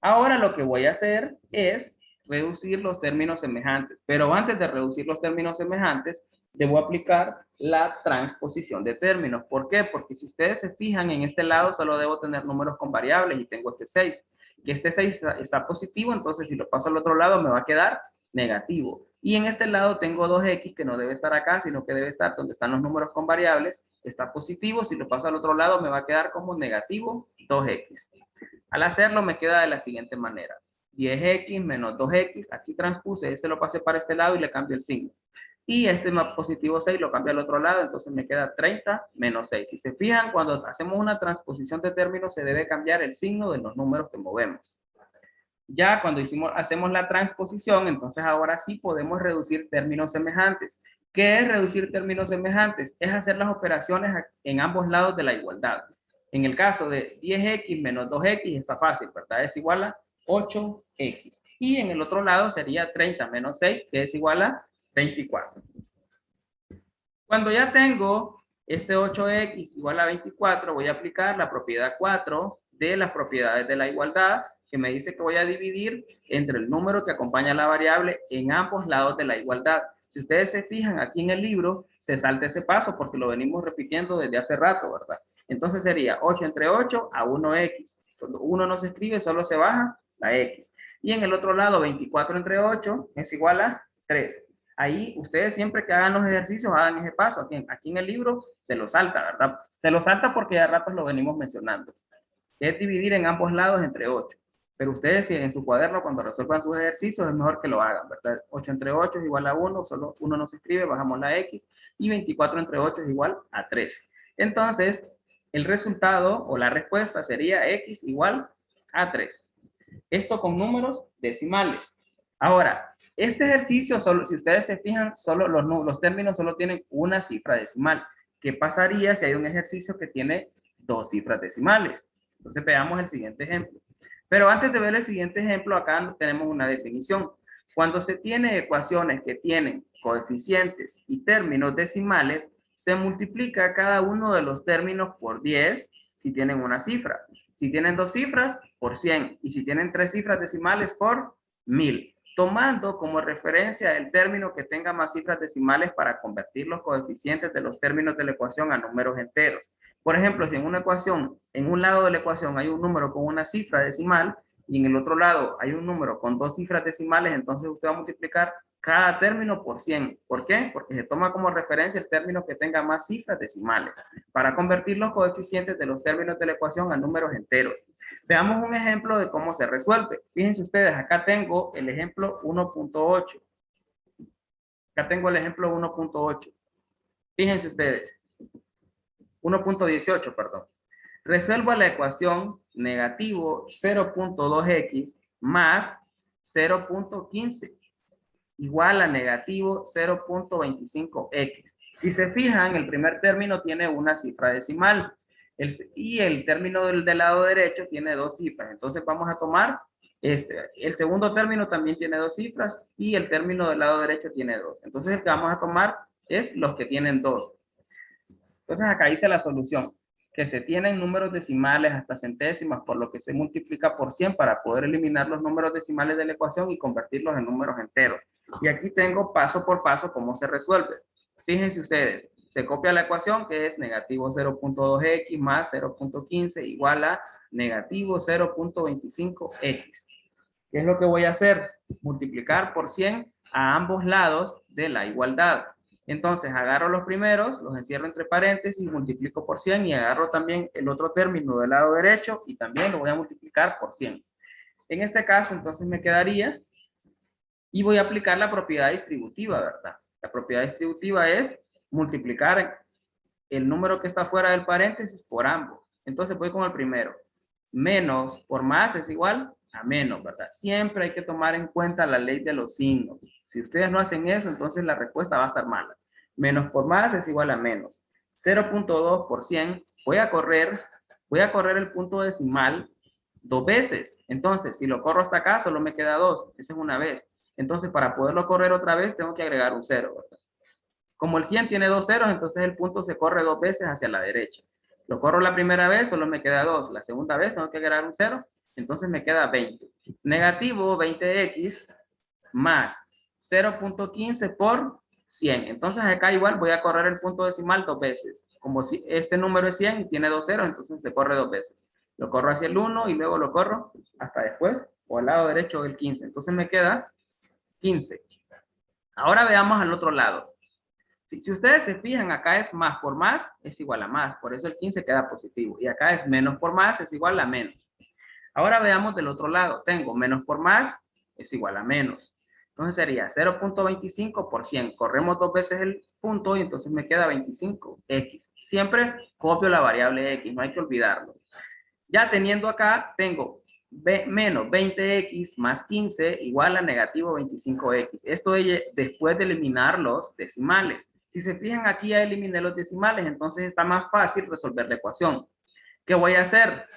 Ahora lo que voy a hacer es reducir los términos semejantes. Pero antes de reducir los términos semejantes, debo aplicar la transposición de términos. ¿Por qué? Porque si ustedes se fijan, en este lado solo debo tener números con variables y tengo este 6. Que este 6 está positivo, entonces si lo paso al otro lado me va a quedar negativo. Y en este lado tengo 2x que no debe estar acá, sino que debe estar donde están los números con variables. Está positivo, si lo paso al otro lado me va a quedar como negativo 2x. Al hacerlo me queda de la siguiente manera. 10x menos 2x, aquí transpuse, este lo pasé para este lado y le cambio el signo. Y este más positivo 6 lo cambio al otro lado, entonces me queda 30 menos 6. Si se fijan, cuando hacemos una transposición de términos se debe cambiar el signo de los números que movemos. Ya cuando hacemos la transposición, entonces ahora sí podemos reducir términos semejantes. ¿Qué es reducir términos semejantes? Es hacer las operaciones en ambos lados de la igualdad. En el caso de 10x menos 2x está fácil, ¿verdad? Es igual a 8x. Y en el otro lado sería 30 menos 6, que es igual a 24. Cuando ya tengo este 8x igual a 24, voy a aplicar la propiedad 4 de las propiedades de la igualdad, que me dice que voy a dividir entre el número que acompaña a la variable en ambos lados de la igualdad. Si ustedes se fijan aquí en el libro, se salta ese paso porque lo venimos repitiendo desde hace rato, ¿verdad? Entonces sería 8 entre 8 a 1x. Cuando 1 no se escribe, solo se baja la x. Y en el otro lado, 24 entre 8 es igual a 3. ahí ustedes siempre que hagan los ejercicios, hagan ese paso. Aquí en el libro se lo salta, ¿verdad? Se lo salta porque ya ratos lo venimos mencionando. Es dividir en ambos lados entre 8. Pero ustedes, si en su cuaderno, cuando resuelvan sus ejercicios, es mejor que lo hagan, ¿verdad? 8 entre 8 es igual a 1, solo 1 no se escribe, bajamos la X, y 24 entre 8 es igual a 3. Entonces, el resultado o la respuesta sería X igual a 3. Esto con números decimales. Ahora, este ejercicio, solo, si ustedes se fijan, solo los términos solo tienen una cifra decimal. ¿Qué pasaría si hay un ejercicio que tiene 2 cifras decimales? Entonces veamos el siguiente ejemplo. Pero antes de ver el siguiente ejemplo, acá tenemos una definición. Cuando se tiene ecuaciones que tienen coeficientes y términos decimales, se multiplica cada uno de los términos por 10 si tienen una cifra. Si tienen 2 cifras, por 100. Y si tienen 3 cifras decimales, por 1000. Tomando como referencia el término que tenga más cifras decimales para convertir los coeficientes de los términos de la ecuación a números enteros. Por ejemplo, si en una ecuación, en un lado de la ecuación hay un número con una cifra decimal y en el otro lado hay un número con 2 cifras decimales, entonces usted va a multiplicar cada término por 100. ¿Por qué? Porque se toma como referencia el término que tenga más cifras decimales para convertir los coeficientes de los términos de la ecuación a números enteros. Veamos un ejemplo de cómo se resuelve. Fíjense ustedes, acá tengo el ejemplo 1.8. Acá tengo el ejemplo 1.8. Fíjense ustedes. 1.18, perdón. Resuelva la ecuación negativo 0.2x más 0.15 igual a negativo 0.25x. Si se fijan, el primer término tiene una cifra decimal y el término del lado derecho tiene 2 cifras. Entonces vamos a tomar el segundo término también tiene 2 cifras y el término del lado derecho tiene 2. Entonces el que vamos a tomar es los que tienen 2. Entonces acá hice la solución, que se tienen números decimales hasta centésimas, por lo que se multiplica por 100 para poder eliminar los números decimales de la ecuación y convertirlos en números enteros. Y aquí tengo paso por paso cómo se resuelve. Fíjense ustedes, se copia la ecuación que es negativo 0.2x más 0.15 igual a negativo 0.25x. ¿Qué es lo que voy a hacer? Multiplicar por 100 a ambos lados de la igualdad. Entonces agarro los primeros, los encierro entre paréntesis, multiplico por 100 y agarro también el otro término del lado derecho y también lo voy a multiplicar por 100. En este caso entonces me quedaría y voy a aplicar la propiedad distributiva, ¿verdad? La propiedad distributiva es multiplicar el número que está fuera del paréntesis por ambos. Entonces voy con el primero. Menos por más es igual a menos, ¿verdad? Siempre hay que tomar en cuenta la ley de los signos. Si ustedes no hacen eso, entonces la respuesta va a estar mala. Menos por más es igual a menos. 0.2 por 100. Voy a correr el punto decimal 2 veces. Entonces, si lo corro hasta acá, solo me queda 2. Esa es una vez. Entonces, para poderlo correr otra vez, tengo que agregar un 0, ¿verdad? Como el 100 tiene 2 ceros, entonces el punto se corre 2 veces hacia la derecha. Lo corro la primera vez, solo me queda 2. La segunda vez tengo que agregar un 0, entonces me queda 20. Negativo 20x más 0.15 por 100. Entonces acá igual voy a correr el punto decimal 2 veces. Como si este número es 100 y tiene 2 ceros, entonces se corre 2 veces. Lo corro hacia el 1 y luego lo corro hasta después, o al lado derecho del 15. Entonces me queda 15. Ahora veamos al otro lado. Si ustedes se fijan, acá es más por más es igual a más, por eso el 15 queda positivo. Y acá es menos por más es igual a menos. Ahora veamos del otro lado. Tengo menos por más es igual a menos. Entonces sería 0.25 por 100. Corremos 2 veces el punto y entonces me queda 25x. Siempre copio la variable x, no hay que olvidarlo. Ya teniendo acá, tengo menos 20x más 15 igual a negativo 25x. Esto es después de eliminar los decimales. Si se fijan aquí ya eliminé los decimales, entonces está más fácil resolver la ecuación. ¿Qué voy a hacer?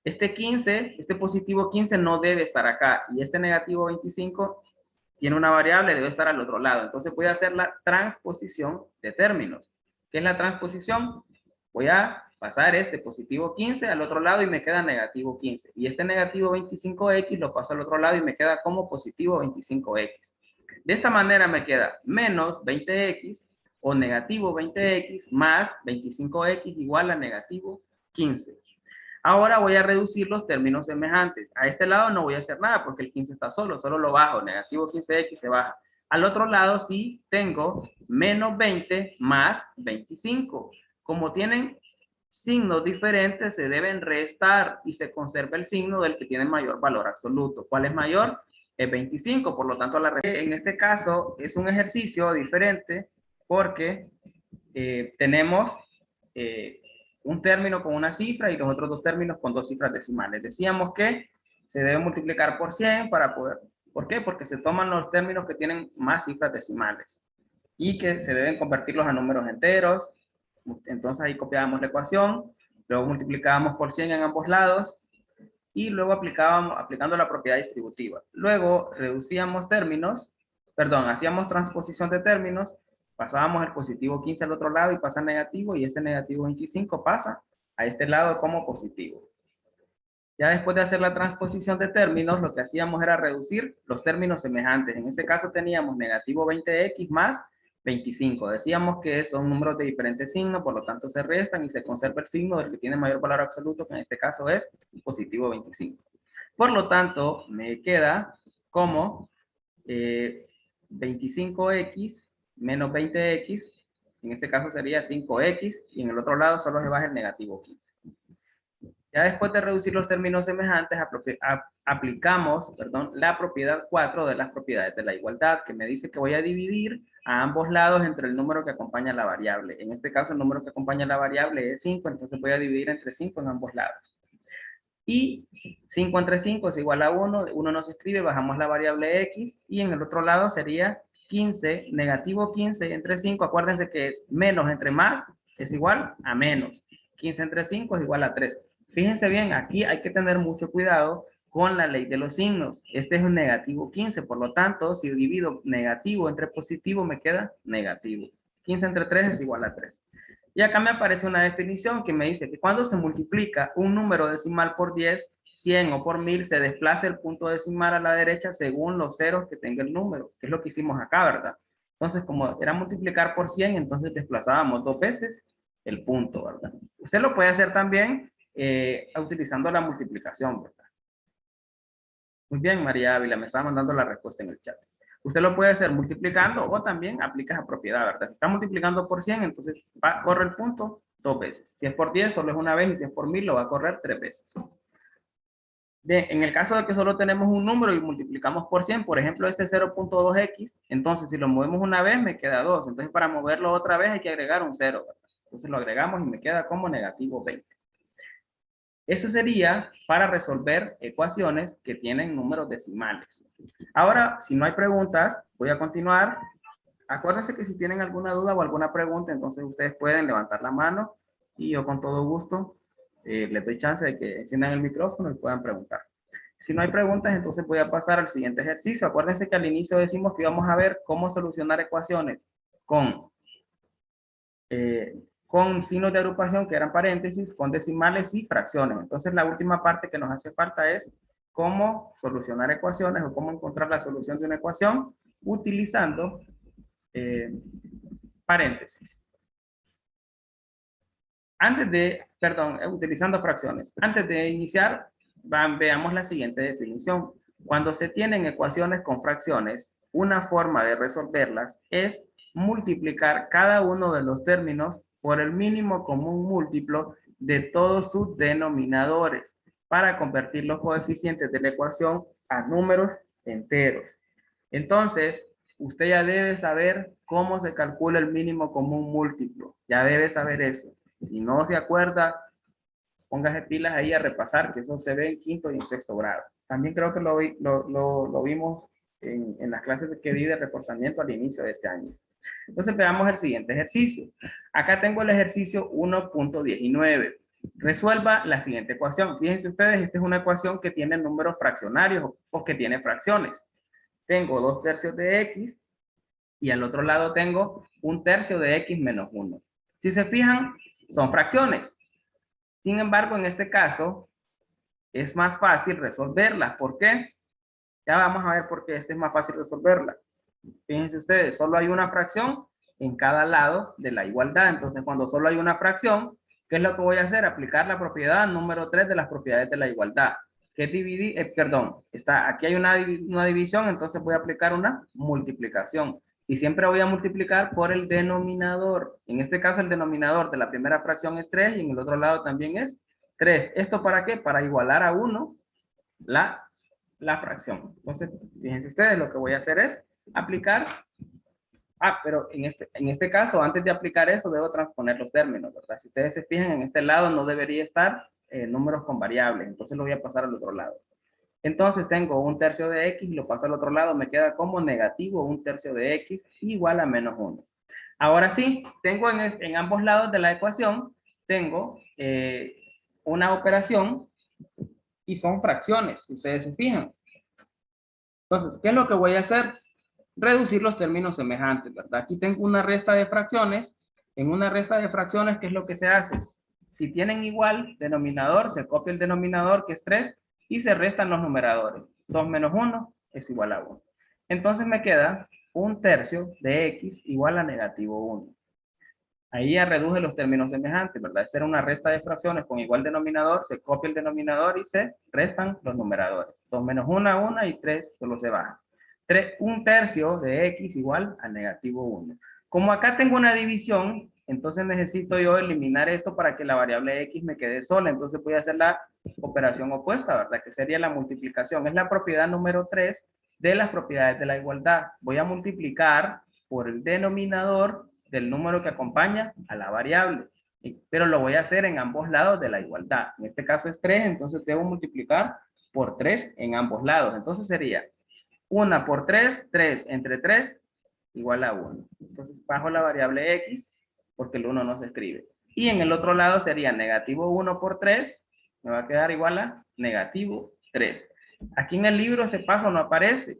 Este 15, este positivo 15 no debe estar acá y este negativo 25 tiene una variable, debe estar al otro lado. Entonces voy a hacer la transposición de términos. ¿Qué es la transposición? Voy a pasar este positivo 15 al otro lado y me queda negativo 15. Y este negativo 25x lo paso al otro lado y me queda como positivo 25x. De esta manera me queda menos 20x o negativo 20x más 25x igual a negativo 15. Ahora voy a reducir los términos semejantes. A este lado no voy a hacer nada porque el 15 está solo lo bajo. Negativo 15x se baja. Al otro lado sí tengo menos 20 más 25. Como tienen signos diferentes, se deben restar y se conserva el signo del que tiene mayor valor absoluto. ¿Cuál es mayor? Es 25, por lo tanto, en este caso es un ejercicio diferente porque tenemos un término con una cifra y los otros dos términos con dos cifras decimales. Decíamos que se debe multiplicar por 100 para poder... ¿Por qué? Porque se toman los términos que tienen más cifras decimales y que se deben convertirlos a números enteros. Entonces ahí copiábamos la ecuación, luego multiplicábamos por 100 en ambos lados y luego aplicando la propiedad distributiva. Luego reducíamos términos, perdón, hacíamos transposición de términos, pasábamos el positivo 15 al otro lado y pasa el negativo, y este negativo 25 pasa a este lado como positivo. Ya después de hacer la transposición de términos, lo que hacíamos era reducir los términos semejantes. En este caso teníamos negativo 20x más 25. Decíamos que son números de diferentes signos, por lo tanto se restan y se conserva el signo del que tiene mayor valor absoluto, que en este caso es positivo 25. Por lo tanto, me queda como 25x menos 20x, en este caso sería 5x, y en el otro lado solo se baja el negativo 15. Ya después de reducir los términos semejantes, aplicamos la propiedad 4 de las propiedades de la igualdad, que me dice que voy a dividir a ambos lados entre el número que acompaña la variable. En este caso, el número que acompaña la variable es 5, entonces voy a dividir entre 5 en ambos lados. Y 5 entre 5 es igual a 1, 1 no se escribe, bajamos la variable x, y en el otro lado sería 15, negativo 15 entre 5, acuérdense que es menos entre más, es igual a menos. 15 entre 5 es igual a 3. Fíjense bien, aquí hay que tener mucho cuidado con la ley de los signos. Este es un negativo 15, por lo tanto, si divido negativo entre positivo, me queda negativo. 15 entre 3 es igual a 3. Y acá me aparece una definición que me dice que cuando se multiplica un número decimal por 10, 100 o por 1000, se desplaza el punto decimal a la derecha según los ceros que tenga el número, que es lo que hicimos acá, ¿verdad? Entonces, como era multiplicar por 100, entonces desplazábamos 2 veces el punto, ¿verdad? Usted lo puede hacer también utilizando la multiplicación, ¿verdad? Muy bien, María Ávila, me estaba mandando la respuesta en el chat. Usted lo puede hacer multiplicando o también aplicas a propiedad, ¿verdad? Si está multiplicando por 100, entonces corre el punto 2 veces. Si es por 10, solo es una vez, y si es por 1000, lo va a correr 3 veces. Bien, en el caso de que solo tenemos un número y multiplicamos por 100, por ejemplo, este 0.2x, entonces si lo movemos una vez me queda 2. Entonces para moverlo otra vez hay que agregar un 0, ¿verdad? Entonces lo agregamos y me queda como negativo 20. Eso sería para resolver ecuaciones que tienen números decimales. Ahora, si no hay preguntas, voy a continuar. Acuérdense que si tienen alguna duda o alguna pregunta, entonces ustedes pueden levantar la mano y yo con todo gusto les doy chance de que enciendan el micrófono y puedan preguntar. Si no hay preguntas, entonces voy a pasar al siguiente ejercicio. Acuérdense que al inicio decimos que íbamos a ver cómo solucionar ecuaciones con signos de agrupación que eran paréntesis, con decimales y fracciones. Entonces la última parte que nos hace falta es cómo solucionar ecuaciones o cómo encontrar la solución de una ecuación utilizando paréntesis. Utilizando fracciones. Antes de iniciar, veamos la siguiente definición. Cuando se tienen ecuaciones con fracciones, una forma de resolverlas es multiplicar cada uno de los términos por el mínimo común múltiplo de todos sus denominadores para convertir los coeficientes de la ecuación a números enteros. Entonces, usted ya debe saber cómo se calcula el mínimo común múltiplo. Ya debe saber eso. Si no se acuerda, póngase pilas ahí a repasar, que eso se ve en quinto y en sexto grado. También creo que lo vimos en las clases que di de reforzamiento al inicio de este año. Entonces veamos el siguiente ejercicio. Acá tengo el ejercicio 1.19. Resuelva la siguiente ecuación. Fíjense ustedes, esta es una ecuación que tiene números fraccionarios o que tiene fracciones. Tengo 2 tercios de x y al otro lado tengo 1 tercio de x menos 1. Si se fijan, son fracciones. Sin embargo, en este caso, es más fácil resolverlas. ¿Por qué? Ya vamos a ver por qué es más fácil resolverla. Fíjense ustedes, solo hay una fracción en cada lado de la igualdad. Entonces, cuando solo hay una fracción, ¿qué es lo que voy a hacer? Aplicar la propiedad número 3 de las propiedades de la igualdad. ¿Qué dividí? Perdón, aquí hay una división, entonces voy a aplicar una multiplicación. Y siempre voy a multiplicar por el denominador. En este caso, el denominador de la primera fracción es 3 y en el otro lado también es 3. ¿Esto para qué? Para igualar a 1 la fracción. Entonces, fíjense ustedes, lo que voy a hacer es aplicar. Pero en este caso, antes de aplicar eso, debo transponer los términos, ¿verdad? Si ustedes se fijan, en este lado no debería estar números con variables. Entonces lo voy a pasar al otro lado. Entonces tengo un tercio de x y lo paso al otro lado, me queda como negativo un tercio de x igual a menos 1. Ahora sí, tengo en ambos lados de la ecuación, tengo una operación y son fracciones, si ustedes se fijan. Entonces, ¿qué es lo que voy a hacer? Reducir los términos semejantes, ¿verdad? Aquí tengo una resta de fracciones. En una resta de fracciones, ¿qué es lo que se hace? Si tienen igual denominador, se copia el denominador, que es 3, y se restan los numeradores. 2 menos 1 es igual a 1. Entonces me queda un tercio de x igual a negativo 1. Ahí ya reduje los términos semejantes, ¿verdad? Esta era una resta de fracciones con igual denominador, se copia el denominador y se restan los numeradores. 2 menos 1, 1 y 3 solo se baja. Un tercio de x igual a negativo 1. Como acá tengo una división, entonces necesito yo eliminar esto para que la variable x me quede sola. Entonces voy a hacer la operación opuesta, ¿verdad? Que sería la multiplicación. Es la propiedad número 3 de las propiedades de la igualdad. Voy a multiplicar por el denominador del número que acompaña a la variable. Pero lo voy a hacer en ambos lados de la igualdad. En este caso es 3, entonces debo multiplicar por 3 en ambos lados. Entonces sería 1 por 3, 3 entre 3 igual a 1. Entonces bajo la variable x porque el 1 no se escribe. Y en el otro lado sería negativo 1 por 3, me va a quedar igual a negativo 3. Aquí en el libro ese paso no aparece,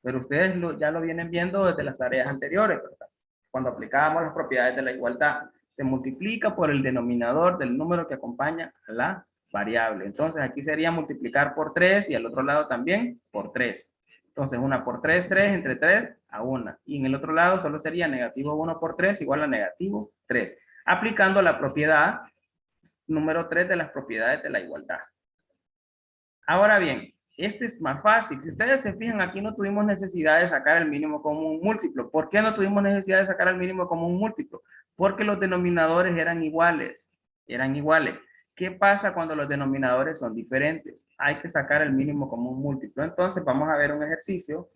pero ustedes ya lo vienen viendo desde las tareas anteriores, ¿verdad? Cuando aplicábamos las propiedades de la igualdad, se multiplica por el denominador del número que acompaña a la variable. Entonces aquí sería multiplicar por 3 y al otro lado también por 3. Entonces 1 por 3, 3 entre 3 a 1. Y en el otro lado solo sería negativo 1 por 3 igual a negativo 3. Aplicando la propiedad número 3 de las propiedades de la igualdad. Ahora bien, este es más fácil. Si ustedes se fijan, aquí no tuvimos necesidad de sacar el mínimo común múltiplo. ¿Por qué no tuvimos necesidad de sacar el mínimo común múltiplo? Porque los denominadores eran iguales. Eran iguales. ¿Qué pasa cuando los denominadores son diferentes? Hay que sacar el mínimo común múltiplo. Entonces, vamos a ver un ejercicio.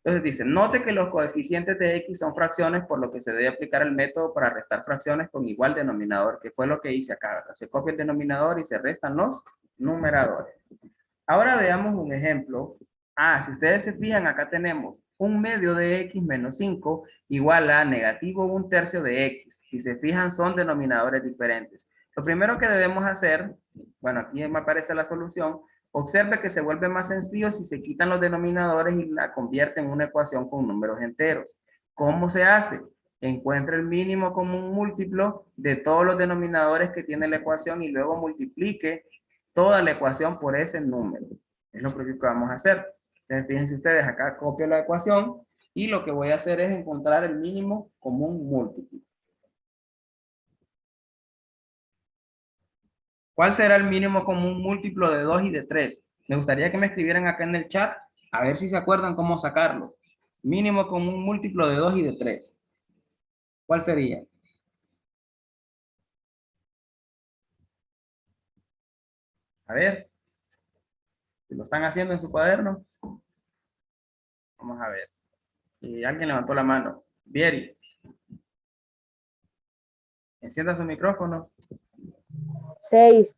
Entonces dice, note que los coeficientes de x son fracciones, por lo que se debe aplicar el método para restar fracciones con igual denominador, que fue lo que hice acá, ¿verdad? Se copia el denominador y se restan los numeradores. Ahora veamos un ejemplo. Si ustedes se fijan, acá tenemos un medio de x menos 5 igual a negativo un tercio de x. Si se fijan, son denominadores diferentes. Lo primero que debemos hacer, bueno, aquí me aparece la solución. Observe que se vuelve más sencillo si se quitan los denominadores y la convierte en una ecuación con números enteros. ¿Cómo se hace? Encuentre el mínimo común múltiplo de todos los denominadores que tiene la ecuación y luego multiplique toda la ecuación por ese número. Es lo que vamos a hacer. Entonces, fíjense ustedes, acá copio la ecuación y lo que voy a hacer es encontrar el mínimo común múltiplo. ¿Cuál será el mínimo común múltiplo de 2 y de 3? Me gustaría que me escribieran acá en el chat, a ver si se acuerdan cómo sacarlo. Mínimo común múltiplo de 2 y de 3. ¿Cuál sería? A ver, si lo están haciendo en su cuaderno. Vamos a ver. Alguien levantó la mano. Vieri, encienda su micrófono. 6.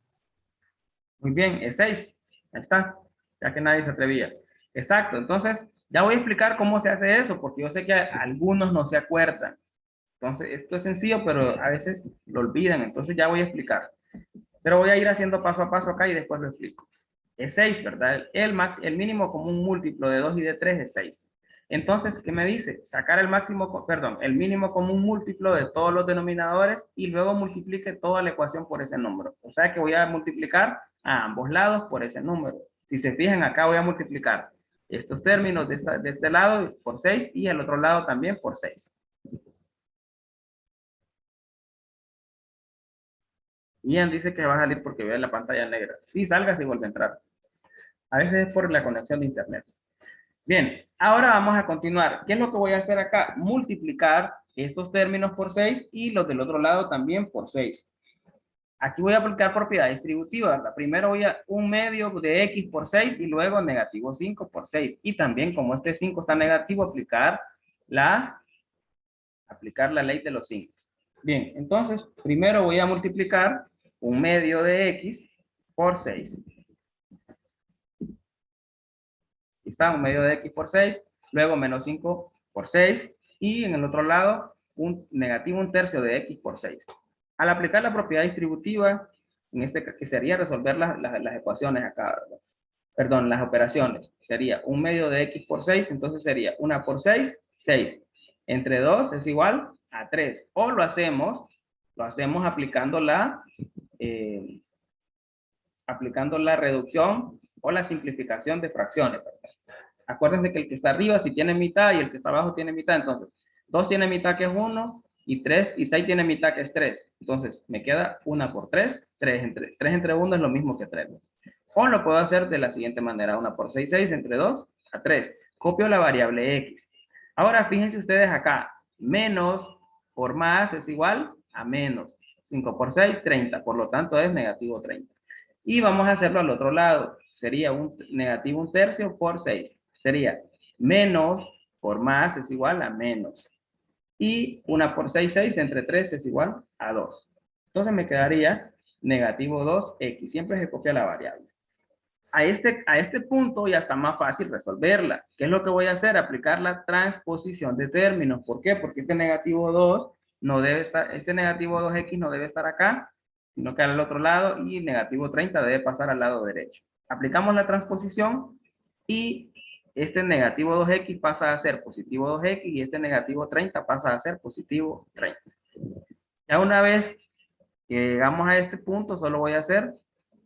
Muy bien, es 6. Ahí está, ya que nadie se atrevía. Exacto, entonces ya voy a explicar cómo se hace eso, porque yo sé que algunos no se acuerdan. Entonces, esto es sencillo, pero a veces lo olvidan, entonces ya voy a explicar. Pero voy a ir haciendo paso a paso acá y después lo explico. Es 6, ¿verdad? El mínimo común múltiplo de 2 y de 3 es 6. Entonces, ¿qué me dice? Sacar el mínimo común múltiplo de todos los denominadores y luego multiplique toda la ecuación por ese número. O sea que voy a multiplicar a ambos lados por ese número. Si se fijan, acá voy a multiplicar estos términos de este lado por 6 y el otro lado también por 6. Ian dice que va a salir porque ve la pantalla negra. Sí, salga si vuelve a entrar. A veces es por la conexión de internet. Bien, ahora vamos a continuar. ¿Qué es lo que voy a hacer acá? Multiplicar estos términos por 6 y los del otro lado también por 6. Aquí voy a aplicar propiedad distributiva, ¿verdad? Primero voy a un medio de x por 6 y luego negativo 5 por 6. Y también como este 5 está negativo, aplicar la ley de los 5. Bien, entonces primero voy a multiplicar un medio de x por 6. Aquí está, un medio de x por 6, luego menos 5 por 6 y en el otro lado un negativo un tercio de x por 6. Al aplicar la propiedad distributiva, en este que sería resolver las ecuaciones acá, ¿verdad? Perdón, las operaciones, sería un medio de x por 6, entonces sería 1 por 6, 6. Entre 2 es igual a 3. O lo hacemos aplicando aplicando la reducción o la simplificación de fracciones, ¿verdad? Acuérdense que el que está arriba si tiene mitad y el que está abajo tiene mitad, entonces 2 tiene mitad que es 1 y 3 y 6 tiene mitad que es 3. Entonces me queda 1 por 3, 3 entre 1 es lo mismo que 3. O lo puedo hacer de la siguiente manera, 1 por 6, 6 entre 2 a 3. Copio la variable x. Ahora fíjense ustedes acá, menos por más es igual a menos. 5 por 6, 30, por lo tanto es negativo 30. Y vamos a hacerlo al otro lado, sería un negativo un tercio por 6. Sería menos por más es igual a menos. Y 1 por 6, 6 entre 3 es igual a 2. Entonces me quedaría negativo 2x. Siempre se copia la variable. A este punto ya está más fácil resolverla. ¿Qué es lo que voy a hacer? Aplicar la transposición de términos. ¿Por qué? Porque este negativo 2 no debe estar, este negativo 2x no debe estar acá, sino que al otro lado y negativo 30 debe pasar al lado derecho. Aplicamos la transposición y este negativo 2x pasa a ser positivo 2x y este negativo 30 pasa a ser positivo 30. Ya una vez que llegamos a este punto, solo voy a hacer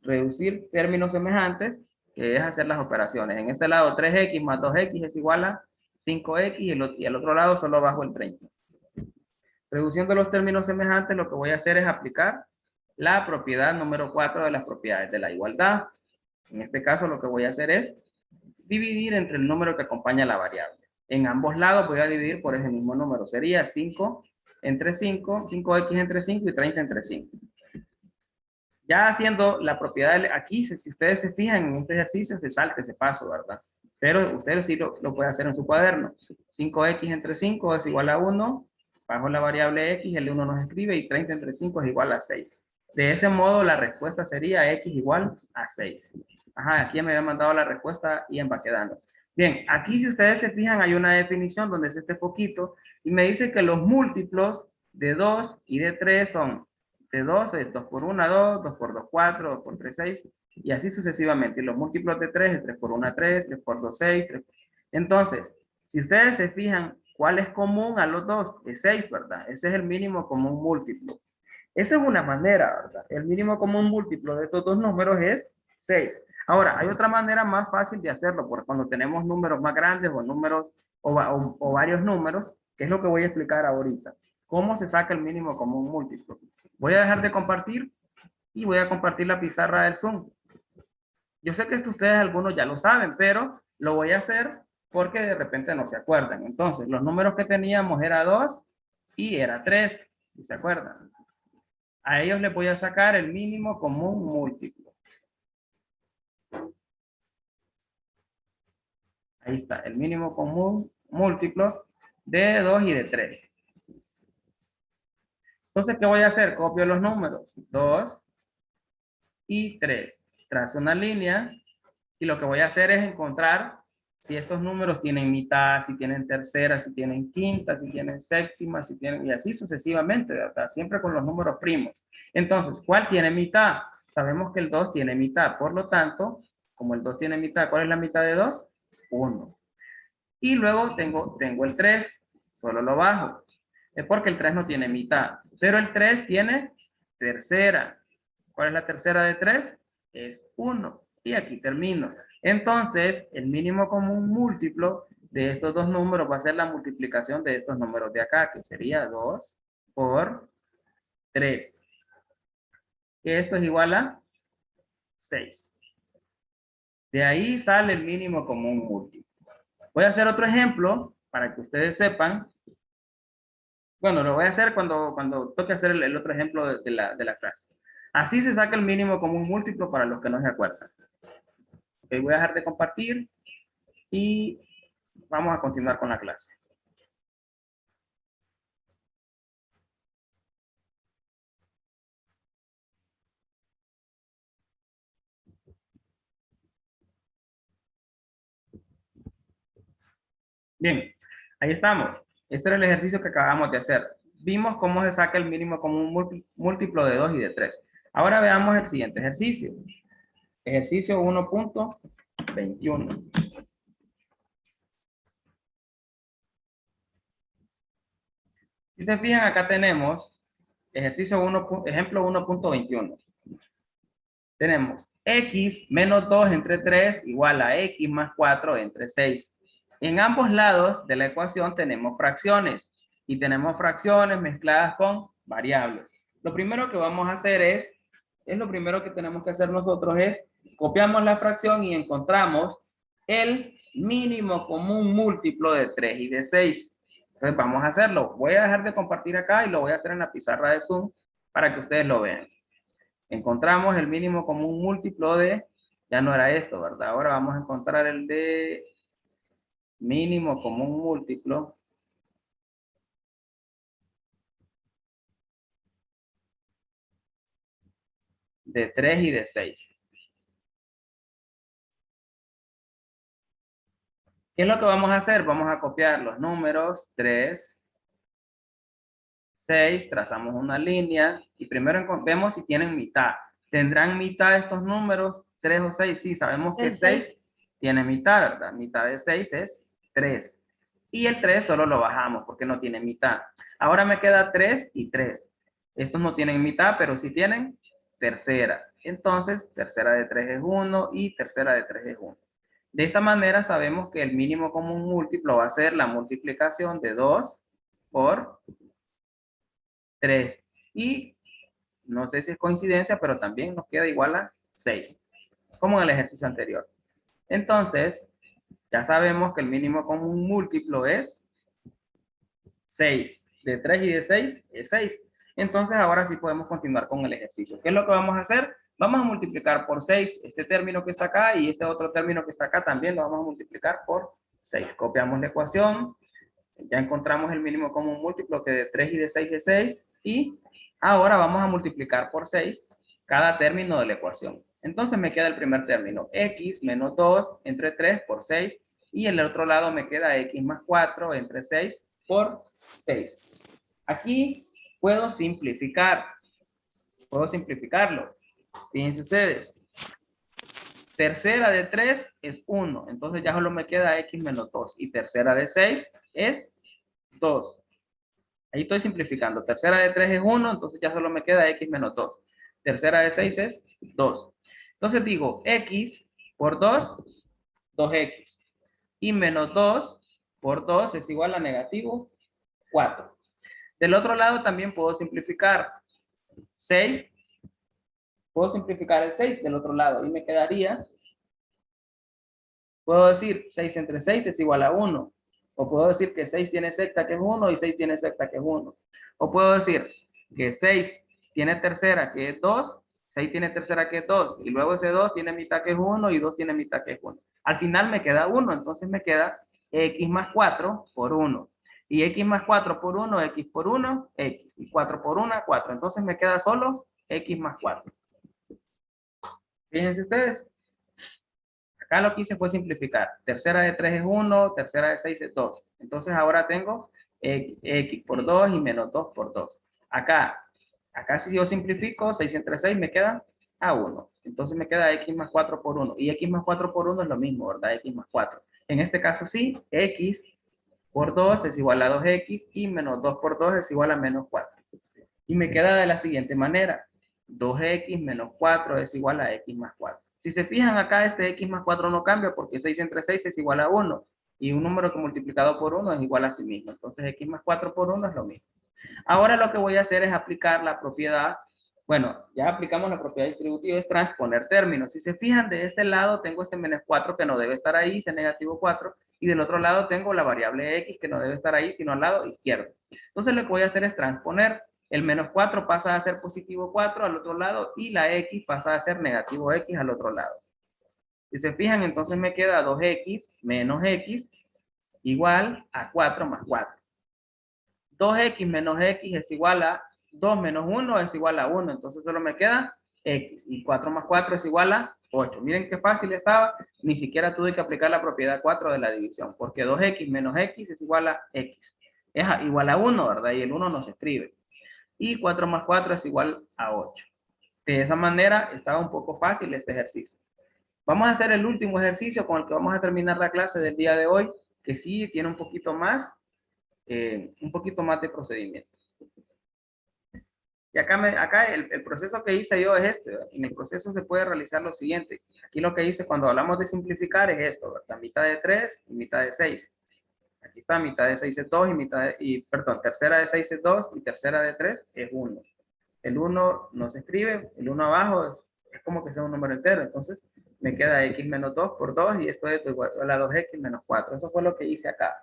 reducir términos semejantes, que es hacer las operaciones. En este lado 3x más 2x es igual a 5x y al otro lado solo bajo el 30. Reduciendo los términos semejantes, lo que voy a hacer es aplicar la propiedad número 4 de las propiedades de la igualdad. En este caso lo que voy a hacer es dividir entre el número que acompaña la variable. En ambos lados voy a dividir por ese mismo número. Sería 5 entre 5, 5x entre 5 y 30 entre 5. Ya haciendo la propiedad, aquí si ustedes se fijan en este ejercicio, se salta ese paso, ¿verdad? Pero ustedes sí lo pueden hacer en su cuaderno. 5x entre 5 es igual a 1, bajo la variable x, el 1 nos escribe, y 30 entre 5 es igual a 6. De ese modo, la respuesta sería x igual a 6. Ajá, aquí me había mandado la respuesta y va quedando. Bien, aquí si ustedes se fijan, hay una definición donde es este foquito, y me dice que los múltiplos de 2 y de 3 son de 2 es 2 por 1, 2, 2 por 2, 4, 2 por 3, 6, y así sucesivamente. Y los múltiplos de 3 es 3 por 1, 3, 3 por 2, 6, 3. Entonces, si ustedes se fijan, ¿cuál es común a los dos? Es 6, ¿verdad? Ese es el mínimo común múltiplo. Esa es una manera, ¿verdad? El mínimo común múltiplo de estos dos números es 6. Ahora, hay otra manera más fácil de hacerlo, porque cuando tenemos números más grandes o números o varios números, que es lo que voy a explicar ahorita. ¿Cómo se saca el mínimo común múltiplo? Voy a dejar de compartir y voy a compartir la pizarra del Zoom. Yo sé que esto ustedes algunos ya lo saben, pero lo voy a hacer porque de repente no se acuerdan. Entonces, los números que teníamos era 2 y era 3, si se acuerdan. A ellos les voy a sacar el mínimo común múltiplo. Ahí está, el mínimo común múltiplo de 2 y de 3. Entonces, ¿qué voy a hacer? Copio los números, 2 y 3. Trazo una línea y lo que voy a hacer es encontrar si estos números tienen mitad, si tienen tercera, si tienen quinta, si tienen séptima, si tienen, y así sucesivamente, ¿verdad? Siempre con los números primos. Entonces, ¿cuál tiene mitad? Sabemos que el 2 tiene mitad, por lo tanto, como el 2 tiene mitad, ¿cuál es la mitad de 2? 1. Y luego tengo el 3, solo lo bajo. Es porque el 3 no tiene mitad, pero el 3 tiene tercera. ¿Cuál es la tercera de 3? Es 1. Y aquí termino. Entonces, el mínimo común múltiplo de estos dos números va a ser la multiplicación de estos números de acá, que sería 2 por 3. Que esto es igual a 6. De ahí sale el mínimo común múltiplo. Voy a hacer otro ejemplo para que ustedes sepan. Bueno, lo voy a hacer cuando toque hacer el otro ejemplo de la clase. Así se saca el mínimo común múltiplo para los que no se acuerdan. Ok, voy a dejar de compartir y vamos a continuar con la clase. Bien, ahí estamos. Este era el ejercicio que acabamos de hacer. Vimos cómo se saca el mínimo común múltiplo de 2 y de 3. Ahora veamos el siguiente ejercicio. Ejercicio 1.21. Si se fijan, acá tenemos ejercicio 1, ejemplo 1.21. Tenemos x menos 2 entre 3 igual a x más 4 entre 6. En ambos lados de la ecuación tenemos fracciones y tenemos fracciones mezcladas con variables. Lo primero que vamos a hacer es lo primero que tenemos que hacer nosotros es copiamos la fracción y encontramos el mínimo común múltiplo de 3 y de 6. Entonces vamos a hacerlo. Voy a dejar de compartir acá y lo voy a hacer en la pizarra de Zoom para que ustedes lo vean. Encontramos el mínimo común múltiplo de, ya no era esto, ¿verdad? Ahora vamos a encontrar el de mínimo común múltiplo de 3 y de 6. ¿Qué es lo que vamos a hacer? Vamos a copiar los números 3, 6, trazamos una línea y primero vemos si tienen mitad. ¿Tendrán mitad estos números, 3 o 6? Sí, sabemos que 6 tiene mitad, ¿verdad? Mitad de 6 es 3. Y el 3 solo lo bajamos porque no tiene mitad. Ahora me queda 3 y 3. Estos no tienen mitad, pero sí tienen tercera. Entonces, tercera de 3 es 1 y tercera de 3 es 1. De esta manera sabemos que el mínimo común múltiplo va a ser la multiplicación de 2 por 3. Y no sé si es coincidencia, pero también nos queda igual a 6, como en el ejercicio anterior. Entonces, ya sabemos que el mínimo común múltiplo es 6. De 3 y de 6 es 6. Entonces, ahora sí podemos continuar con el ejercicio. ¿Qué es lo que vamos a hacer? Vamos a multiplicar por 6 este término que está acá y este otro término que está acá también lo vamos a multiplicar por 6. Copiamos la ecuación. Ya encontramos el mínimo común múltiplo que de 3 y de 6 es 6. Y ahora vamos a multiplicar por 6 cada término de la ecuación. Entonces me queda el primer término, x menos 2 entre 3 por 6. Y en el otro lado me queda x más 4 entre 6 por 6. Aquí puedo simplificar. Puedo simplificarlo. Fíjense ustedes. Tercera de 3 es 1. Entonces ya solo me queda x menos 2. Y tercera de 6 es 2. Ahí estoy simplificando. Tercera de 3 es 1. Entonces ya solo me queda x menos 2. Tercera de 6 es 2. Entonces digo x por 2, 2x. Y menos 2 por 2 es igual a negativo 4. Del otro lado también puedo simplificar 6. Puedo simplificar el 6 del otro lado y me quedaría, puedo decir 6 entre 6 es igual a 1. O puedo decir que 6 tiene secta que es 1 y 6 tiene secta que es 1. O puedo decir que 6 tiene tercera que es 2, 6 tiene tercera que es 2 y luego ese 2 tiene mitad que es 1 y 2 tiene mitad que es 1. Al final me queda 1, entonces me queda x más 4 por 1. Y x más 4 por 1, x por 1, x. Y 4 por 1, 4. Entonces me queda solo x más 4. Fíjense ustedes. Acá lo que hice fue simplificar. Tercera de 3 es 1, tercera de 6 es 2. Entonces ahora tengo x por 2 y menos 2 por 2. Acá si yo simplifico, 6 entre 6 me queda a 1. Entonces me queda x más 4 por 1. Y x más 4 por 1 es lo mismo, ¿verdad? X más 4. En este caso sí, x por 2 es igual a 2x y menos 2 por 2 es igual a menos 4. Y me queda de la siguiente manera. 2x menos 4 es igual a x más 4. Si se fijan acá, este x más 4 no cambia porque 6 entre 6 es igual a 1. Y un número que multiplicado por 1 es igual a sí mismo. Entonces x más 4 por 1 es lo mismo. Ahora lo que voy a hacer es aplicar la propiedad Bueno, ya aplicamos la propiedad distributiva, es transponer términos. Si se fijan, de este lado tengo este menos 4 que no debe estar ahí, ese negativo 4, y del otro lado tengo la variable x que no debe estar ahí, sino al lado izquierdo. Entonces lo que voy a hacer es transponer. El menos 4 pasa a ser positivo 4 al otro lado y la x pasa a ser negativo x al otro lado. Si se fijan, entonces me queda 2x menos x igual a 4 más 4. 2x menos x es igual a 2 menos 1 es igual a 1. Entonces solo me queda x. Y 4 más 4 es igual a 8. Miren qué fácil estaba. Ni siquiera tuve que aplicar la propiedad 4 de la división. Porque 2x menos x es igual a x. Es igual a 1, ¿verdad? Y el 1 no se escribe. Y 4 más 4 es igual a 8. De esa manera estaba un poco fácil este ejercicio. Vamos a hacer el último ejercicio con el que vamos a terminar la clase del día de hoy, que sí tiene un poquito más de procedimiento. Y acá el proceso que hice yo es este. En el proceso se puede realizar lo siguiente. Aquí lo que hice cuando hablamos de simplificar es esto, ¿verdad? Mitad de 3 y mitad de 6. Aquí está, mitad de 6 es 2 perdón, tercera de 6 es 2 y tercera de 3 es 1. El 1 no se escribe, el 1 abajo es como que sea un número entero, entonces me queda x menos 2 por 2 y esto es igual a 2x menos 4. Eso fue lo que hice acá.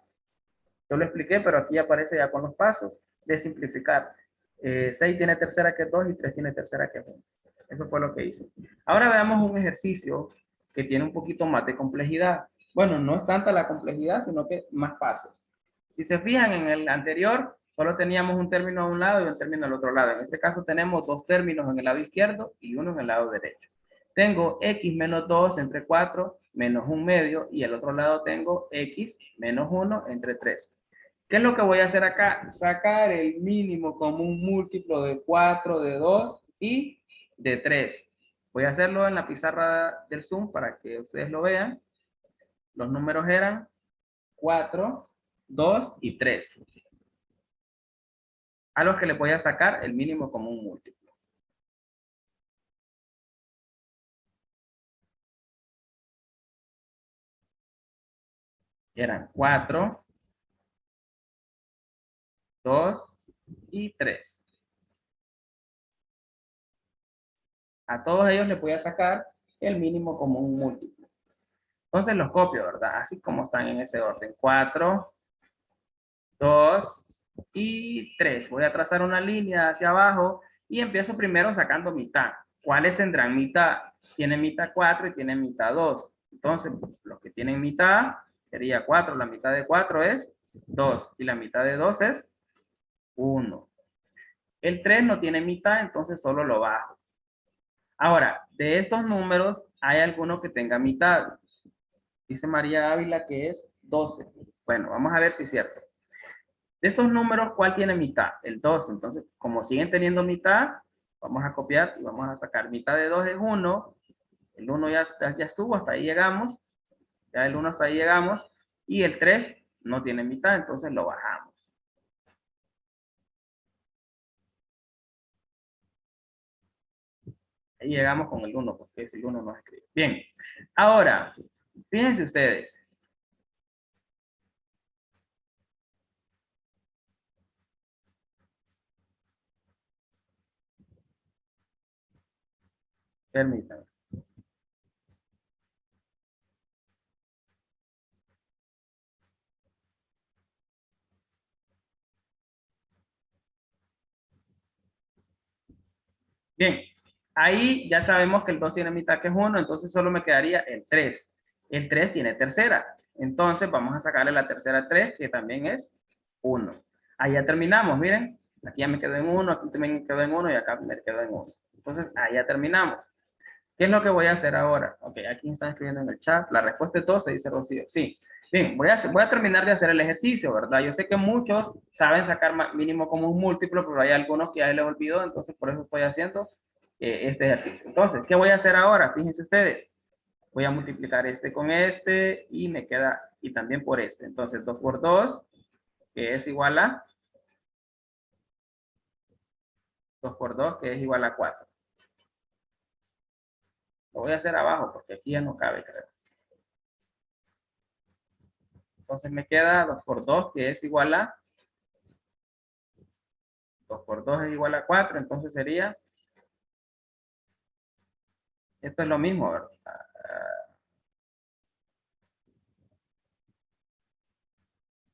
Yo lo expliqué, pero aquí aparece ya con los pasos de simplificar. 6 tiene tercera que es 2 y 3 tiene tercera que es 1. Eso fue lo que hice. Ahora veamos un ejercicio que tiene un poquito más de complejidad. Bueno, no es tanta la complejidad, sino que más pasos. Si se fijan en el anterior, solo teníamos un término a un lado y un término al otro lado. En este caso tenemos dos términos en el lado izquierdo y uno en el lado derecho. Tengo x menos 2 entre 4 menos 1 medio y al otro lado tengo x menos 1 entre 3. ¿Qué es lo que voy a hacer acá? Sacar el mínimo común múltiplo de 4, de 2 y de 3. Voy a hacerlo en la pizarra del Zoom para que ustedes lo vean. Los números eran 4, 2 y 3. A los que le voy a sacar el mínimo común múltiplo. Eran 4, 2 y 3. A todos ellos les voy a sacar el mínimo común múltiplo. Entonces los copio, ¿verdad? Así como están en ese orden. 4, 2 y 3. Voy a trazar una línea hacia abajo y empiezo primero sacando mitad. ¿Cuáles tendrán mitad? Tienen mitad 4 y tienen mitad 2. Entonces, los que tienen mitad sería 4. La mitad de 4 es 2 y la mitad de 2 es 1. El 3 no tiene mitad, entonces solo lo bajo. Ahora, de estos números, hay alguno que tenga mitad. Dice María Ávila que es 12. Bueno, vamos a ver si es cierto. De estos números, ¿cuál tiene mitad? El 2. Entonces, como siguen teniendo mitad, vamos a copiar y vamos a sacar. Mitad de 2 es 1. El 1 ya estuvo, hasta ahí llegamos. Ya el 1 hasta ahí llegamos. Y el 3 no tiene mitad, entonces lo bajamos. Ahí llegamos con el 1, porque el 1 no escribe. Bien, ahora, fíjense ustedes. Permítanme. Bien, ahí ya sabemos que el 2 tiene mitad que es 1, entonces solo me quedaría el 3. El 3 tiene tercera. Entonces vamos a sacarle la tercera 3, que también es 1. Ahí ya terminamos, miren. Aquí ya me quedo en 1, aquí también me quedo en 1 y acá me quedo en 1. Entonces ahí ya terminamos. ¿Qué es lo que voy a hacer ahora? Ok, aquí me están escribiendo en el chat. La respuesta es 12, dice Rocío. Sí. Bien, voy a terminar de hacer el ejercicio, ¿verdad? Yo sé que muchos saben sacar mínimo como un múltiplo, pero hay algunos que ya les olvidó, entonces por eso estoy haciendo este ejercicio. Entonces, ¿qué voy a hacer ahora? Fíjense ustedes. Voy a multiplicar este con este y me queda, y también por este. Entonces, 2 por 2, que es igual a 2 por 2, que es igual a 4. Lo voy a hacer abajo porque aquí ya no cabe, creo. Entonces me queda 2 por 2, que es igual a 2 por 2 es igual a 4, entonces sería Esto es lo mismo, ¿verdad?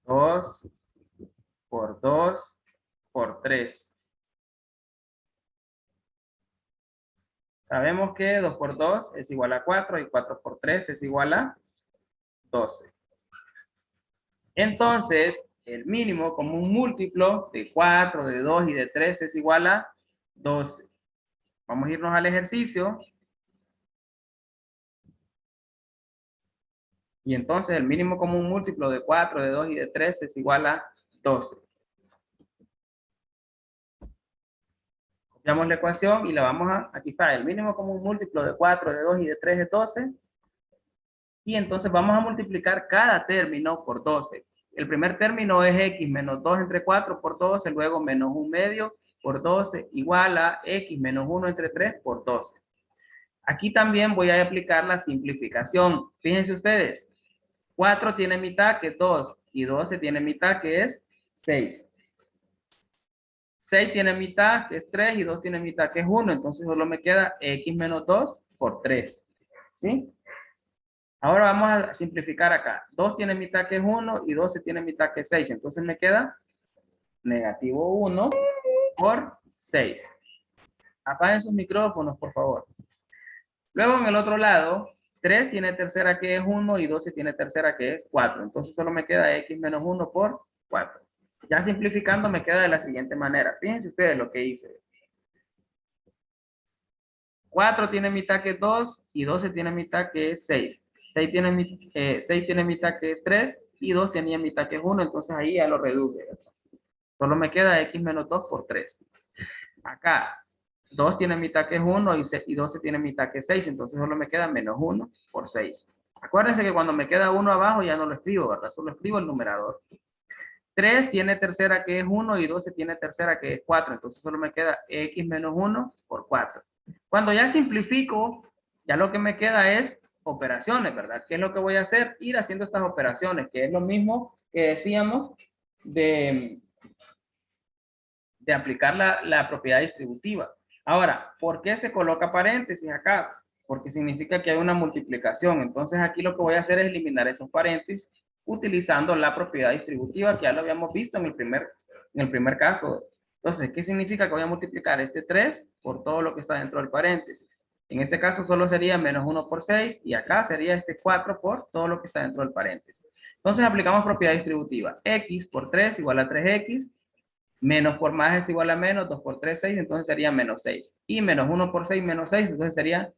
2 por 2 por 3. Sabemos que 2 por 2 es igual a 4 y 4 por 3 es igual a 12. Entonces, el mínimo común múltiplo de 4, de 2 y de 3 es igual a 12. Vamos a irnos al ejercicio. Y entonces el mínimo común múltiplo de 4, de 2 y de 3 es igual a 12. Copiamos la ecuación y la vamos a, aquí está, el mínimo común múltiplo de 4, de 2 y de 3 es 12. Y entonces vamos a multiplicar cada término por 12. El primer término es x menos 2 entre 4 por 12, luego menos 1 medio por 12 igual a x menos 1 entre 3 por 12. Aquí también voy a aplicar la simplificación. Fíjense ustedes, 4 tiene mitad que es 2 y 12 tiene mitad que es 6. 6 tiene mitad que es 3 y 2 tiene mitad que es 1, entonces solo me queda x menos 2 por 3. ¿Sí? Ahora vamos a simplificar acá. 2 tiene mitad que es 1 y 12 tiene mitad que es 6. Entonces me queda negativo 1 por 6. Apaguen sus micrófonos, por favor. Luego en el otro lado, 3 tiene tercera que es 1 y 12 tiene tercera que es 4. Entonces solo me queda x menos 1 por 4. Ya simplificando me queda de la siguiente manera. Fíjense ustedes lo que hice. 4 tiene mitad que es 2 y 12 tiene mitad que es 6. 6 tiene mitad que es 3 y 2 tenía mitad que es 1, entonces ahí ya lo reduje. Solo me queda x menos 2 por 3. Acá, 2 tiene mitad que es 1 y 12 tiene mitad que es 6, entonces solo me queda menos 1 por 6. Acuérdense que cuando me queda 1 abajo ya no lo escribo, ¿verdad? Solo escribo el numerador. 3 tiene tercera que es 1 y 12 tiene tercera que es 4, entonces solo me queda x menos 1 por 4. Cuando ya simplifico, ya lo que me queda es operaciones, ¿verdad? ¿Qué es lo que voy a hacer? Ir haciendo estas operaciones, que es lo mismo que decíamos de aplicar la propiedad distributiva. Ahora, ¿por qué se coloca paréntesis acá? Porque significa que hay una multiplicación. Entonces aquí lo que voy a hacer es eliminar esos paréntesis utilizando la propiedad distributiva que ya lo habíamos visto en el primer caso. Entonces, ¿qué significa que voy a multiplicar este 3 por todo lo que está dentro del paréntesis? En este caso solo sería menos 1 por 6 y acá sería este 4 por todo lo que está dentro del paréntesis. Entonces aplicamos propiedad distributiva. X por 3 igual a 3x. Menos por más es igual a menos, 2 por 3, 6, entonces sería menos 6. Y menos 1 por 6, menos 6, entonces sería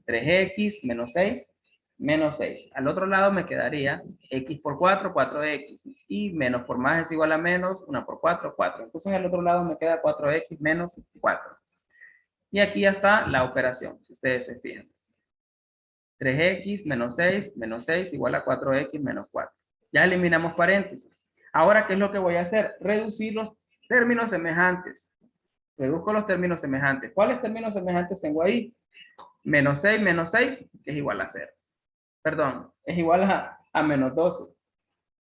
3x menos 6, menos 6. Al otro lado me quedaría x por 4, 4x. Y menos por más es igual a menos, 1 por 4, 4. Entonces al otro lado me queda 4x menos 4. Y aquí ya está la operación, si ustedes se fijan. 3x menos 6 igual a 4x menos 4. Ya eliminamos paréntesis. Ahora, ¿qué es lo que voy a hacer? Reducir los términos semejantes. Reduzco los términos semejantes. ¿Cuáles términos semejantes tengo ahí? Menos 6 es igual a 0. Perdón, es igual a menos 12.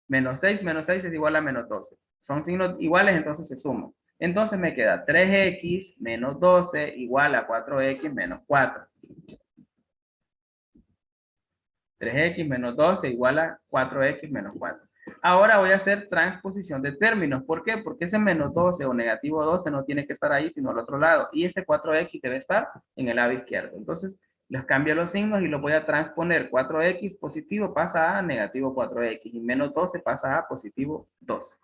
Menos 6 es igual a menos 12. Son signos iguales, entonces se suman. Entonces me queda 3x menos 12 igual a 4x menos 4. 3x menos 12 igual a 4x menos 4. Ahora voy a hacer transposición de términos. ¿Por qué? Porque ese menos 12 o negativo 12 no tiene que estar ahí, sino al otro lado. Y este 4x debe estar en el lado izquierdo. Entonces, les cambio los signos y los voy a transponer. 4x positivo pasa a negativo 4x y menos 12 pasa a positivo 12.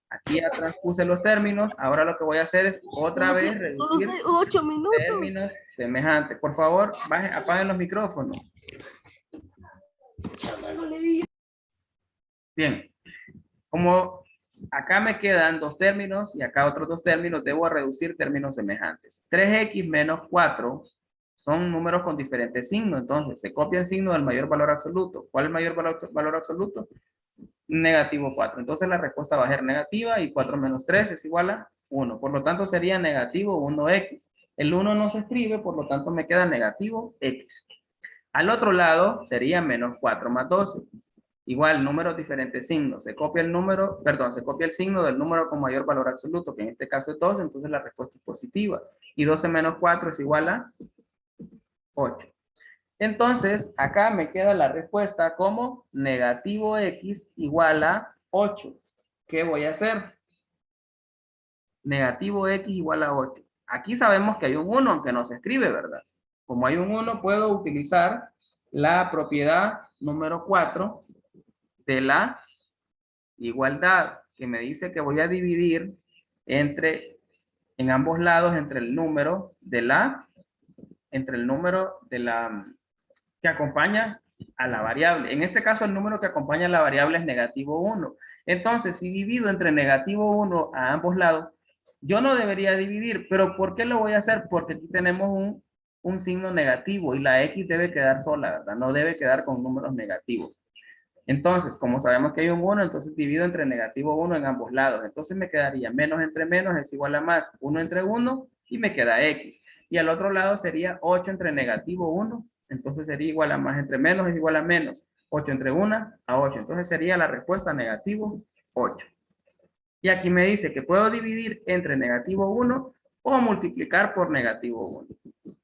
Aquí ya transpuse los términos. Ahora lo que voy a hacer es otra vez reducir 8 minutos. términos semejantes. Por favor, apaguen los micrófonos. Bien, como acá me quedan dos términos y acá otros dos términos, debo reducir términos semejantes. 3x menos 4 son números con diferentes signos, entonces se copia el signo del mayor valor absoluto. ¿Cuál es el mayor valor absoluto? Negativo 4. Entonces la respuesta va a ser negativa y 4 menos 3 es igual a 1. Por lo tanto sería negativo 1x. El 1 no se escribe, por lo tanto me queda negativo x. Al otro lado sería menos 4 más 12. Igual, números diferentes signos. Se copia el signo del número con mayor valor absoluto, que en este caso es 12, entonces la respuesta es positiva. Y 12 menos 4 es igual a 8. Entonces, acá me queda la respuesta como negativo x igual a 8. ¿Qué voy a hacer? Negativo x igual a 8. Aquí sabemos que hay un 1, aunque no se escribe, ¿verdad? Como hay un 1, puedo utilizar la propiedad número 4 de la igualdad, que me dice que voy a dividir en ambos lados entre el número de la que acompaña a la variable. En este caso, el número que acompaña a la variable es negativo 1. Entonces, si divido entre negativo 1 a ambos lados, yo no debería dividir, pero ¿por qué lo voy a hacer? Porque aquí tenemos un signo negativo y la x debe quedar sola, ¿verdad? No debe quedar con números negativos. Entonces, como sabemos que hay un 1, entonces divido entre negativo 1 en ambos lados. Entonces me quedaría menos entre menos es igual a más, 1 entre 1 y me queda x. Y al otro lado sería 8 entre negativo 1. Entonces sería igual a más entre menos es igual a menos. 8 entre 1 a 8. Entonces sería la respuesta negativo 8. Y aquí me dice que puedo dividir entre negativo 1 o multiplicar por negativo 1.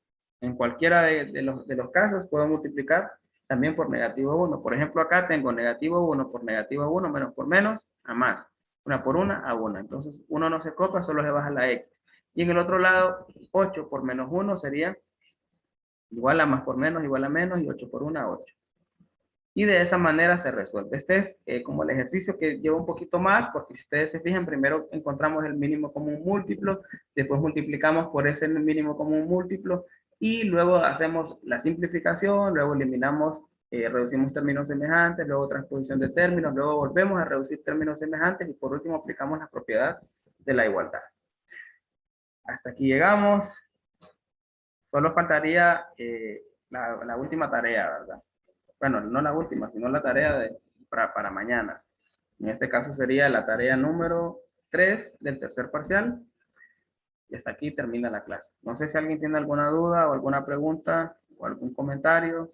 En cualquiera de los casos puedo multiplicar también por negativo 1. Por ejemplo, acá tengo negativo 1 por negativo 1 menos por menos a más. Una por una a una. Entonces, 1 no se copia, solo se baja la x. Y en el otro lado, 8 por menos 1 sería igual a más por menos, igual a menos, y 8 por 1 a 8. Y de esa manera se resuelve. Este es como el ejercicio que lleva un poquito más, porque si ustedes se fijan, primero encontramos el mínimo común múltiplo, después multiplicamos por ese mínimo común múltiplo, y luego hacemos la simplificación, luego eliminamos, reducimos términos semejantes, luego transposición de términos, luego volvemos a reducir términos semejantes, y por último aplicamos la propiedad de la igualdad. Hasta aquí llegamos. Solo faltaría la última tarea, ¿verdad? Bueno, no la última, sino la tarea para mañana. En este caso sería la tarea número 3 del tercer parcial. Y hasta aquí termina la clase. No sé si alguien tiene alguna duda o alguna pregunta o algún comentario.